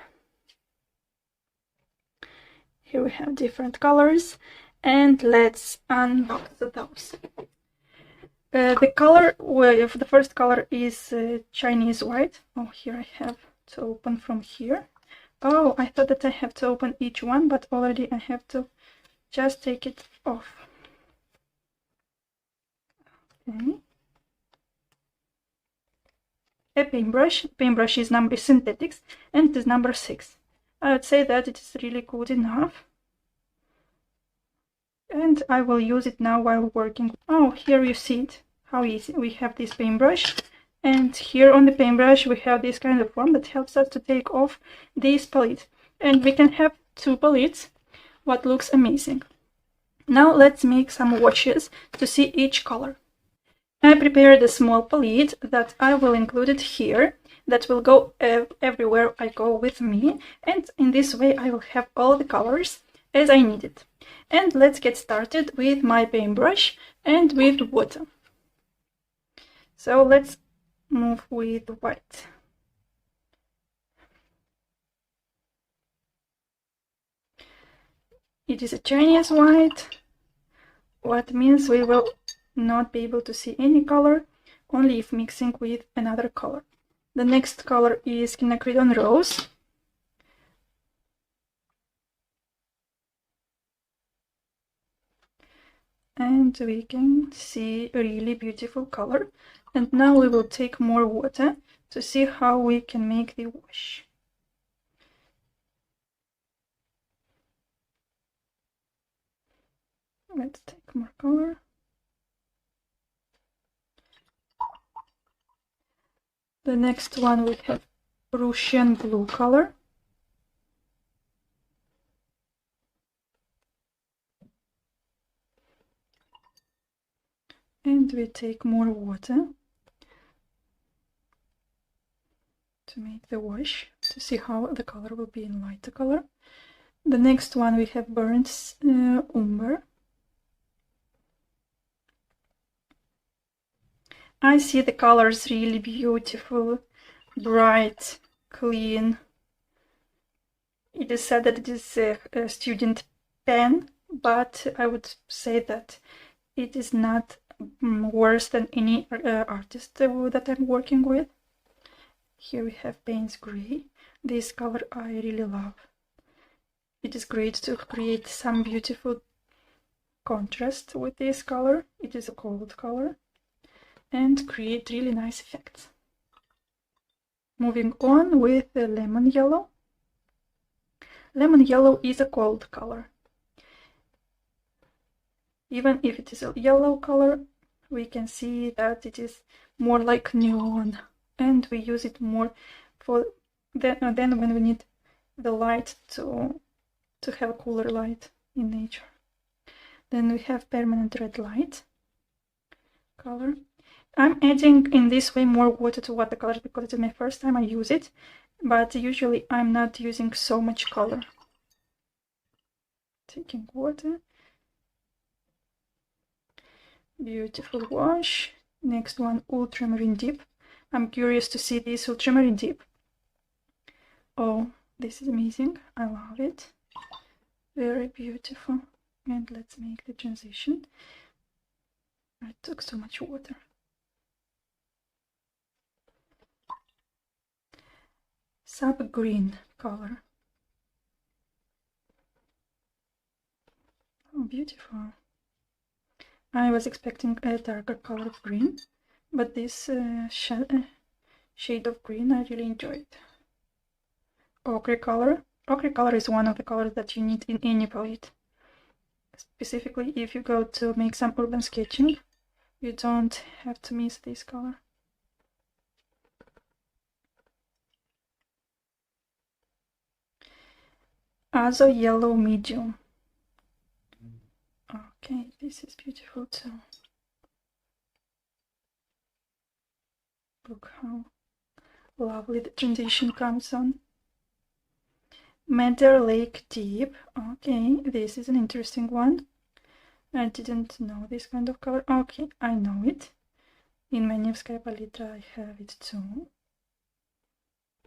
different colors, and let's unbox those. The first color is Chinese white. Oh, here I have to open from here. Oh, I thought that I have to open each one, but already I have to just take it off. Okay. A paintbrush. Paintbrush is number synthetics and it is number 6. I would say that it is really good enough. And I will use it now while working. Oh, here you see it, how easy. We have this paintbrush, and here on the paintbrush we have this kind of form that helps us to take off this palette. And we can have 2 palettes, what looks amazing. Now let's make some washes to see each color. I prepared a small palette that I will include it here, that will go everywhere I go with me, and in this way I will have all the colors as I need it. And let's get started with my paintbrush and with water. So let's move with white. It is a Chinese white, what means we will not be able to see any color, only if mixing with another color. The next color is Quinacridone Rose. And we can see a really beautiful color. And now we will take more water to see how we can make the wash. Let's take more color. The next one we have Russian blue color. And we take more water to make the wash, to see how the color will be in lighter color. The next one we have burnt umber. I see the colors really beautiful, bright, clean. It is said that it is a student pen, but I would say that it is not worse than any artist that I'm working with. Here we have Payne's Gray. This color I really love. It is great to create some beautiful contrast with this color. It is a cold color and create really nice effects. Moving on with the lemon yellow. Lemon yellow is a cold color. Even if it is a yellow color, we can see that it is more like neon, and we use it more for then when we need the light to to have a cooler light in nature. Then we have permanent red light color. I'm adding in this way more water to watercolors because it's my first time I use it, but usually I'm not using so much color. Taking water. Beautiful wash. Next one, ultramarine deep. I'm curious to see this ultramarine deep. Oh, this is amazing. I love it. Very beautiful. And let's make the transition. I took so much water. Sub green color. Oh, beautiful. I was expecting a darker color of green, but this shade of green I really enjoyed. Ochre color. Ochre color is one of the colors that you need in any palette. Specifically, if you go to make some urban sketching, you don't have to miss this color. Azo yellow medium. Okay, this is beautiful too. Look how lovely the transition comes on. Madder Lake Deep. Okay, this is an interesting one. I didn't know this kind of color. Okay, I know it. In many of Sky Palette I have it too.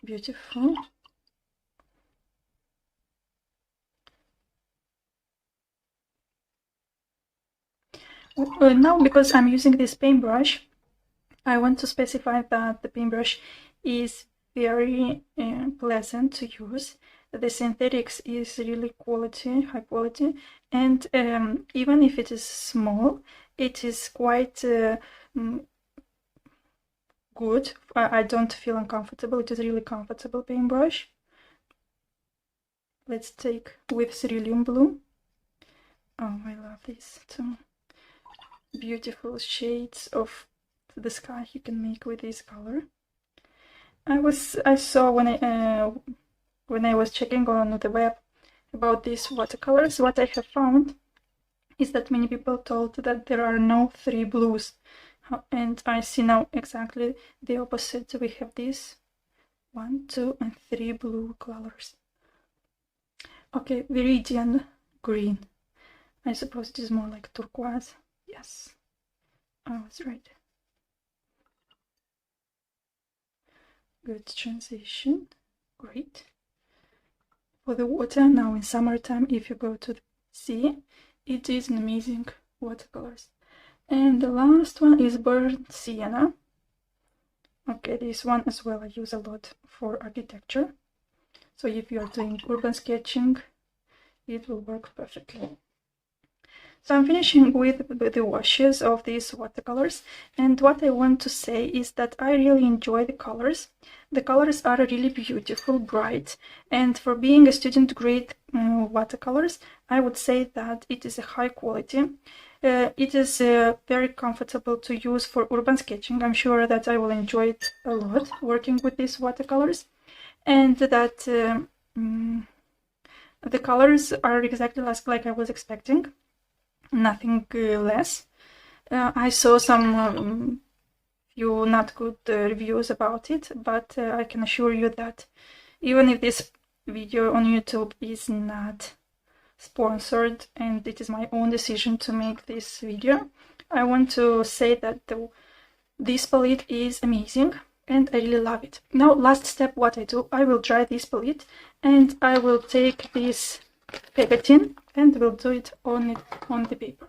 Beautiful. Now, because I'm using this paintbrush, I want to specify that the paintbrush is very pleasant to use. The synthetics is really high quality, and even if it is small, it is quite good. I don't feel uncomfortable. It is a really comfortable paintbrush. Let's take with cerulean blue. Oh, I love this too. Beautiful shades of the sky you can make with this color. I saw when I was checking on the web about these watercolors, what I have found is that many people told that there are no 3 blues, and I see now exactly the opposite. We have these 1, 2, and 3 blue colors. Okay, Viridian green. I suppose it is more like turquoise. Yes, I was right. Good transition. Great. For the water, now in summertime, if you go to the sea, it is an amazing watercolors. And the last one is burnt sienna. Okay, this one as well I use a lot for architecture. So if you are doing urban sketching, it will work perfectly. So I'm finishing with the washes of these watercolors, and what I want to say is that I really enjoy the colors. The colors are really beautiful, bright, and for being a student grade watercolors, I would say that it is a high quality. It is very comfortable to use for urban sketching. I'm sure that I will enjoy it a lot working with these watercolors, and that the colors are exactly like I was expecting. Nothing less. I saw some few not good reviews about it, but I can assure you that even if this video on YouTube is not sponsored and it is my own decision to make this video, I want to say that this palette is amazing and I really love it. Now, last step, what I do, I will dry this palette and I will take this pegotine and we'll do it on the paper.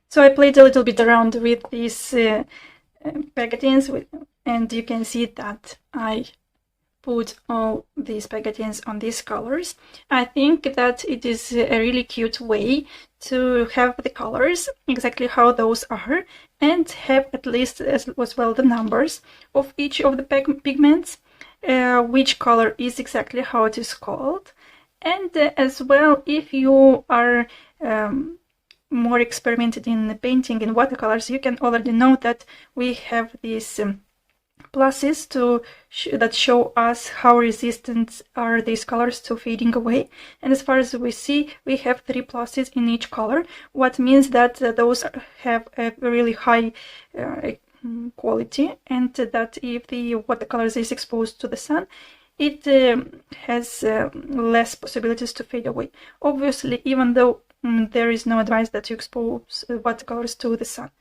So I played a little bit around with these pegotines, and you can see that I put all these pegotines on these colors. I think that it is a really cute way to have the colors exactly how those are, and have at least as well the numbers of each of the pigments, which color is exactly how it is called, and as well if you are more experimented in painting in watercolors, you can already know that we have these pluses that show us how resistant are these colors to fading away. And as far as we see, we have 3 pluses in each color, what means that those have a really high quality, and that if the watercolor is exposed to the sun, it has less possibilities to fade away. Obviously, even though there is no advice that you expose watercolors to the sun,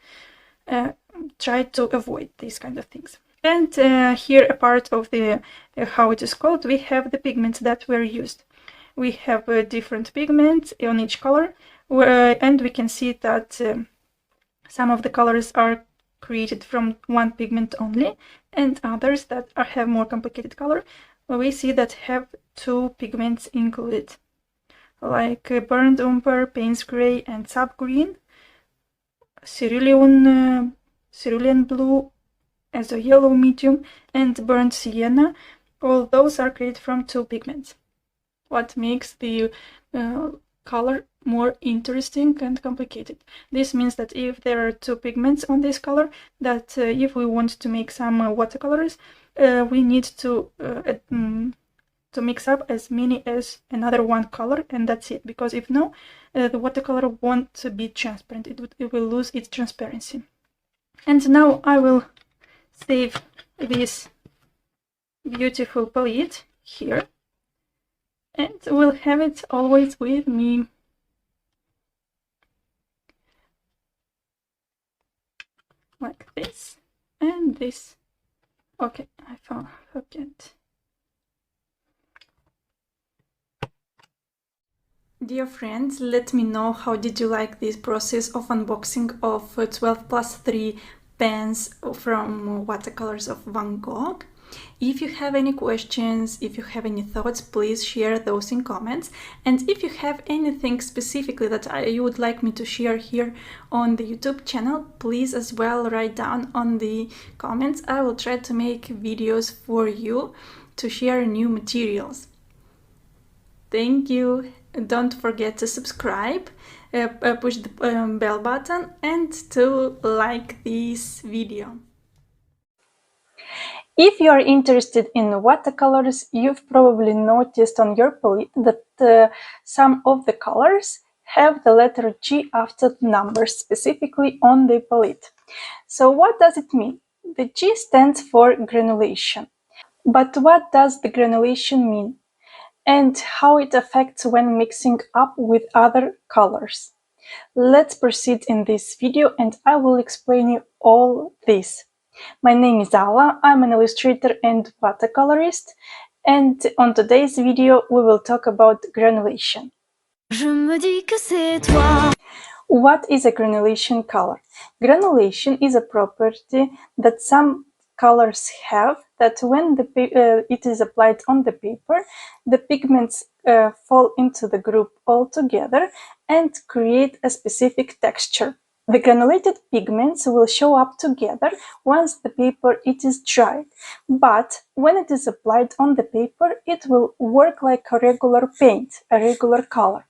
try to avoid these kind of things. And here, a part of the how it is called, we have the pigments that were used. We have different pigments on each color, and we can see that some of the colors are created from one pigment only, and others that have more complicated color, we see that have 2 pigments included, like burnt umber, Payne's gray, and sap green, cerulean blue, as a yellow medium, and burnt sienna. All those are created from 2 pigments, what makes the color more interesting and complicated. This means that if there are 2 pigments on this color, that if we want to make some watercolors, we need to mix up as many as another one color, and that's it, because if no, the watercolor won't be transparent, it will lose its transparency. And now I will save this beautiful palette here, and we'll have it always with me. Like this and this. Okay, I forget. Dear friends, let me know how did you like this process of unboxing of 12+3 pens from Watercolors of Van Gogh. If you have any questions, if you have any thoughts, please share those in comments. And if you have anything specifically that you would like me to share here on the YouTube channel, please as well write down on the comments. I will try to make videos for you to share new materials. Thank you. Don't forget to subscribe, push the bell button, and to like this video. If you are interested in watercolors, you've probably noticed on your palette that some of the colors have the letter G after the numbers, specifically on the palette. So what does it mean? The G stands for granulation. But what does the granulation mean? And how it affects when mixing up with other colors? Let's proceed in this video and I will explain you all this. My name is Alla, I'm an illustrator and watercolorist, and on today's video we will talk about granulation. What is a granulation color? Granulation is a property that some colors have, that when it is applied on the paper, the pigments fall into the group all together and create a specific texture. The granulated pigments will show up together once the paper is dried, but when it is applied on the paper, it will work like a regular paint, a regular color.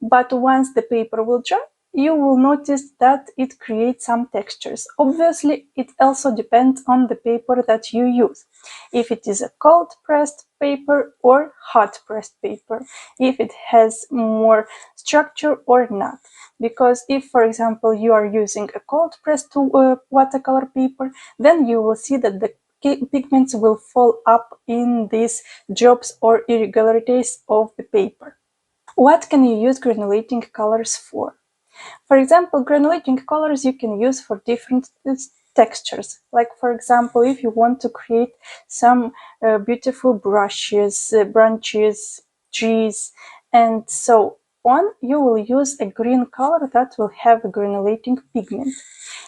But once the paper will dry, you will notice that it creates some textures. Obviously, it also depends on the paper that you use. If it is a cold pressed paper or hot pressed paper, if it has more structure or not. Because if, for example, you are using a cold pressed watercolor paper, then you will see that the pigments will fall up in these drops or irregularities of the paper. What can you use granulating colors for? For example, granulating colors you can use for different textures. Like, for example, if you want to create some beautiful brushes, branches, trees, and so on, you will use a green color that will have a granulating pigment.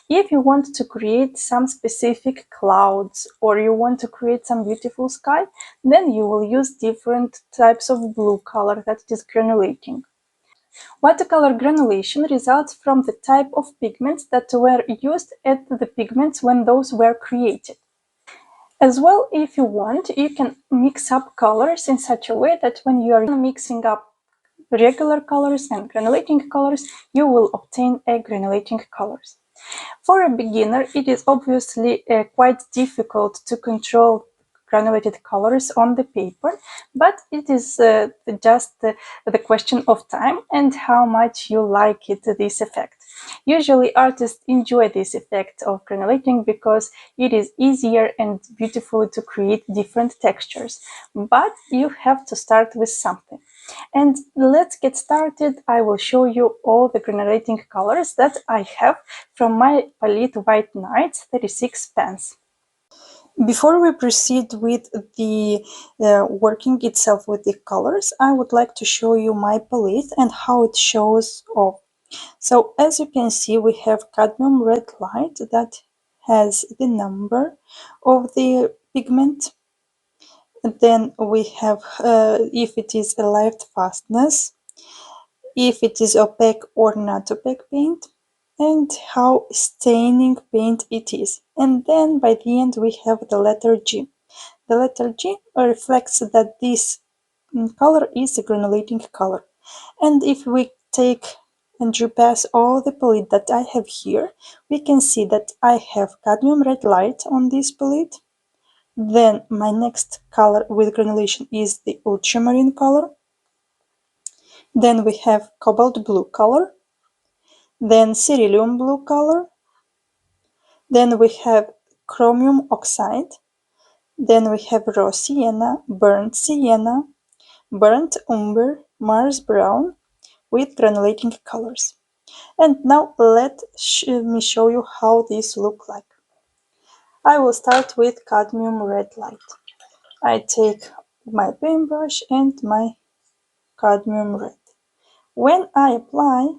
If you want to create some specific clouds or you want to create some beautiful sky, then you will use different types of blue color that is granulating. Watercolor granulation results from the type of pigments that were used at the pigments when those were created. As well, if you want, you can mix up colors in such a way that when you are mixing up regular colors and granulating colors, you will obtain a granulating colors. For a beginner, it is obviously quite difficult to control granulated colors on the paper, but it is just the question of time and how much you like it, this effect. Usually artists enjoy this effect of granulating because it is easier and beautiful to create different textures, but you have to start with something. And let's get started. I will show you all the granulating colors that I have from my palette White Nights 36 pens. Before we proceed with the working itself with the colors, I would like to show you my palette and how it shows off. So as you can see, we have cadmium red light that has the number of the pigment. And then we have if it is a light fastness, if it is opaque or not opaque paint, and how staining paint it is. And then by the end we have the letter G. The letter G reflects that this color is a granulating color. And if we take and pass all the palette that I have here, we can see that I have cadmium red light on this palette. Then my next color with granulation is the ultramarine color. Then we have cobalt blue color. Then cerulean blue color. Then we have chromium oxide. Then we have raw sienna, burnt umber, Mars brown with granulating colors. And now let me show you how these look like. I will start with cadmium red light. I take my paintbrush and my cadmium red. When I apply,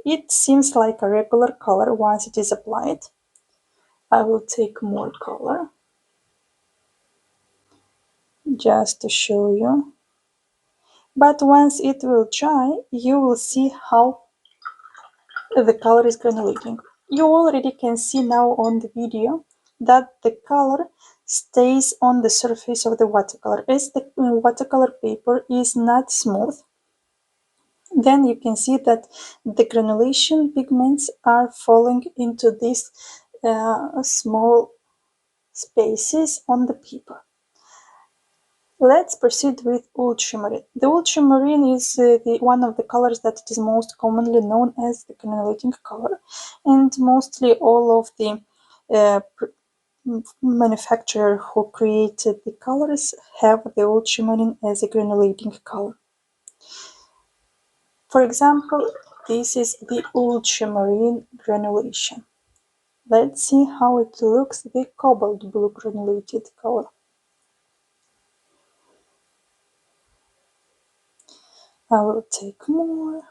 it seems like a regular color once it is applied. I will take more color just to show you. But once it will dry, you will see how the color is granulating. You already can see now on the video that the color stays on the surface of the watercolor. As the watercolor paper is not smooth, then you can see that the granulation pigments are falling into these small spaces on the paper. Let's proceed with ultramarine. The ultramarine is one of the colors that is most commonly known as the granulating color, and mostly all of the uh, manufacturer who created the colors have the ultramarine as a granulating color. For example, this is the ultramarine granulation. Let's see how it looks, the cobalt blue granulated color. I will take more.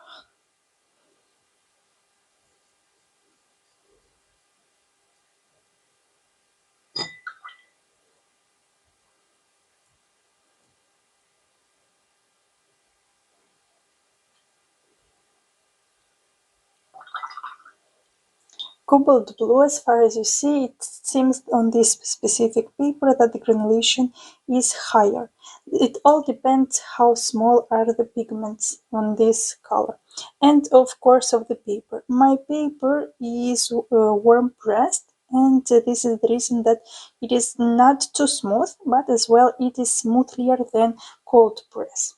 Cobalt blue, as far as you see, it seems on this specific paper that the granulation is higher. It all depends how small are the pigments on this color, and of course of the paper. My paper is warm pressed, and this is the reason that it is not too smooth, but as well it is smoother than cold press.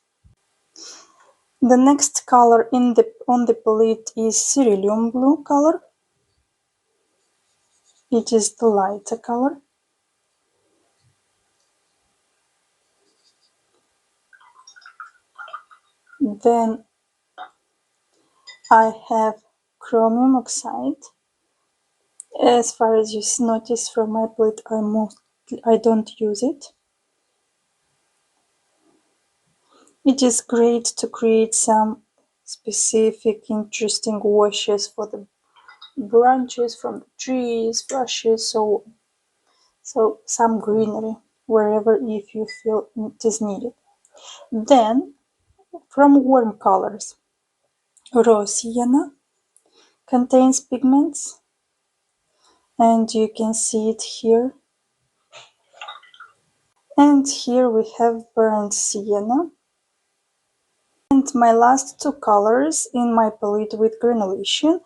The next color on the palette is cerulean blue color. It is the lighter color. Then I have chromium oxide. As far as you notice from my palette, I don't use it. It is great to create some specific interesting washes for the branches from the trees, brushes, so some greenery wherever if you feel it is needed. Then from warm colors, raw sienna contains pigments, and you can see it here. And here we have burnt sienna. And And my last two colors in my palette with granulation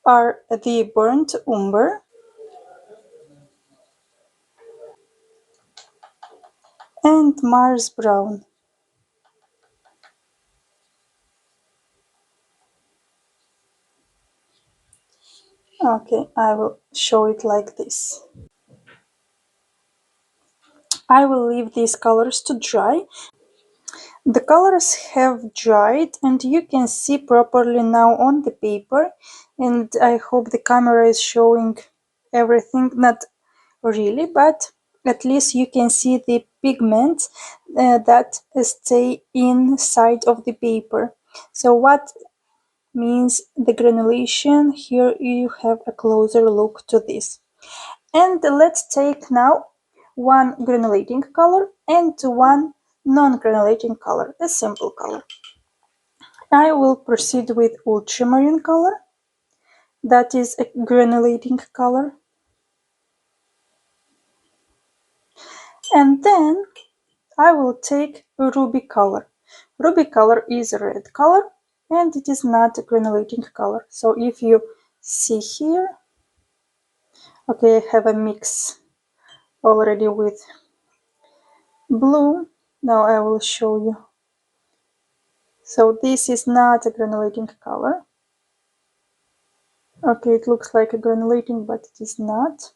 are the Burnt Umber and Mars Brown. Okay, I will show it like this. I will leave these colors to dry. The colors have dried and you can see properly now on the paper, and I hope the camera is showing everything, not really, but at least you can see the pigments that stay inside of the paper. So what means the granulation? Here you have a closer look to this. And let's take now one granulating color and one non-granulating color, a simple color. I will proceed with ultramarine color, that is a granulating color. And then I will take ruby color. Ruby color is a red color and it is not a granulating color. So if you see here, okay, I have a mix already with blue. Now I will show you. So this is not a granulating color. Okay, it looks like a granulating, but it is not.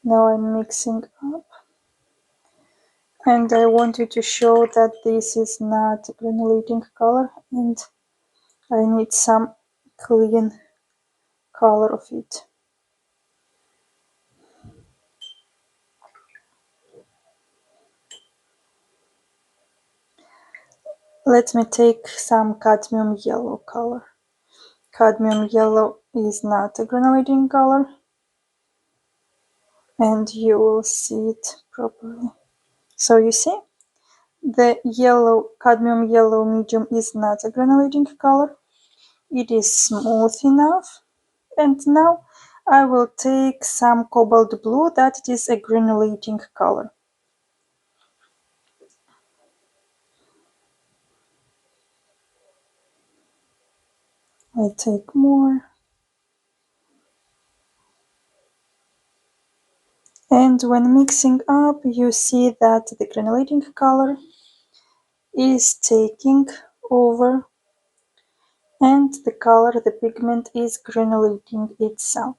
Now I'm mixing up. And I wanted to show that this is not a granulating color and I need some clean color of it. Let me take some cadmium yellow color. Cadmium yellow is not a granulating color and you will see it properly. So you see, the yellow, cadmium yellow medium is not a granulating color. It is smooth enough. And now I will take some cobalt blue, that is a granulating color. I take more. And when mixing up, you see that the granulating color is taking over and the color, the pigment, is granulating itself.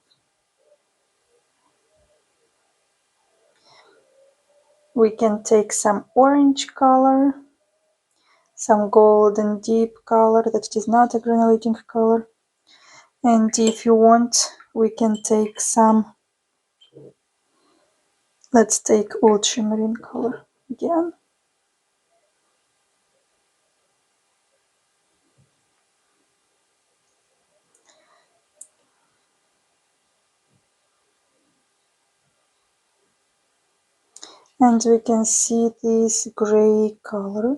We can take some orange color, some golden deep color that is not a granulating color, and if you want, we can take some, let's take ultramarine color again. And we can see this gray color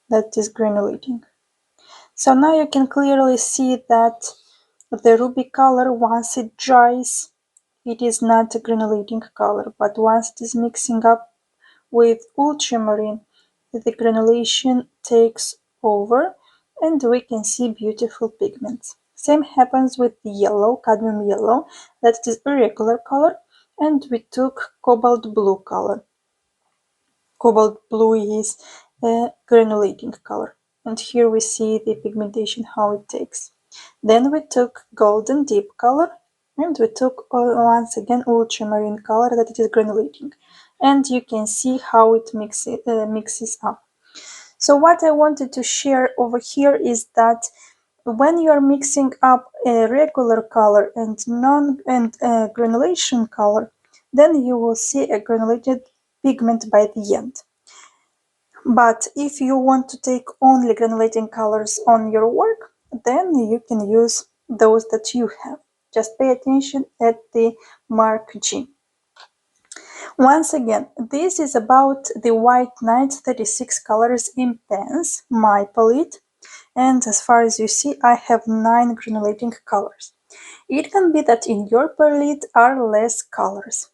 that is granulating. So now you can clearly see that the ruby color, once it dries, it is not a granulating color, but once it is mixing up with ultramarine, the granulation takes over and we can see beautiful pigments. Same happens with the yellow, cadmium yellow, that is a regular color, and we took cobalt blue color. Cobalt blue is a granulating color, and here we see the pigmentation how it takes. Then we took golden deep color and we took once again ultramarine color that it is granulating, and you can see how it mixes up. So what I wanted to share over here is that when you are mixing up a regular color and granulation color, then you will see a granulated pigment by the end. But if you want to take only granulating colors on your work, then you can use those that you have. Just pay attention at the mark G. Once again, this is about the White Night 36 colors in pens, my palette. And as far as you see, I have 9 granulating colors. It can be that in your palette are less colors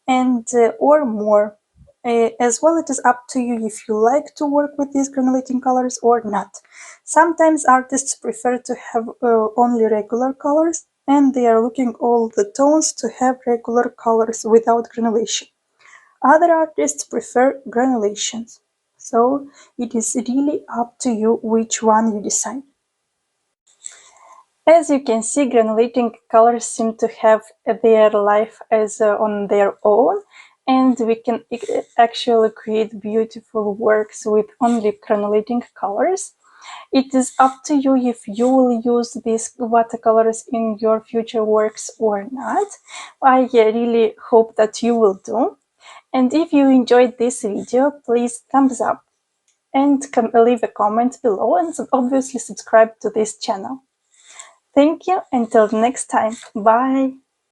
and or more. As well, it is up to you if you like to work with these granulating colors or not. Sometimes artists prefer to have only regular colors, and they are looking all the tones to have regular colors without granulation. Other artists prefer granulations, so it is really up to you which one you decide. As you can see, granulating colors seem to have their life as on their own, and we can actually create beautiful works with only granulating colors. It is up to you if you will use these watercolors in your future works or not. I really hope that you will do. And if you enjoyed this video, please thumbs up and leave a comment below, and obviously subscribe to this channel. Thank you. Until next time. Bye.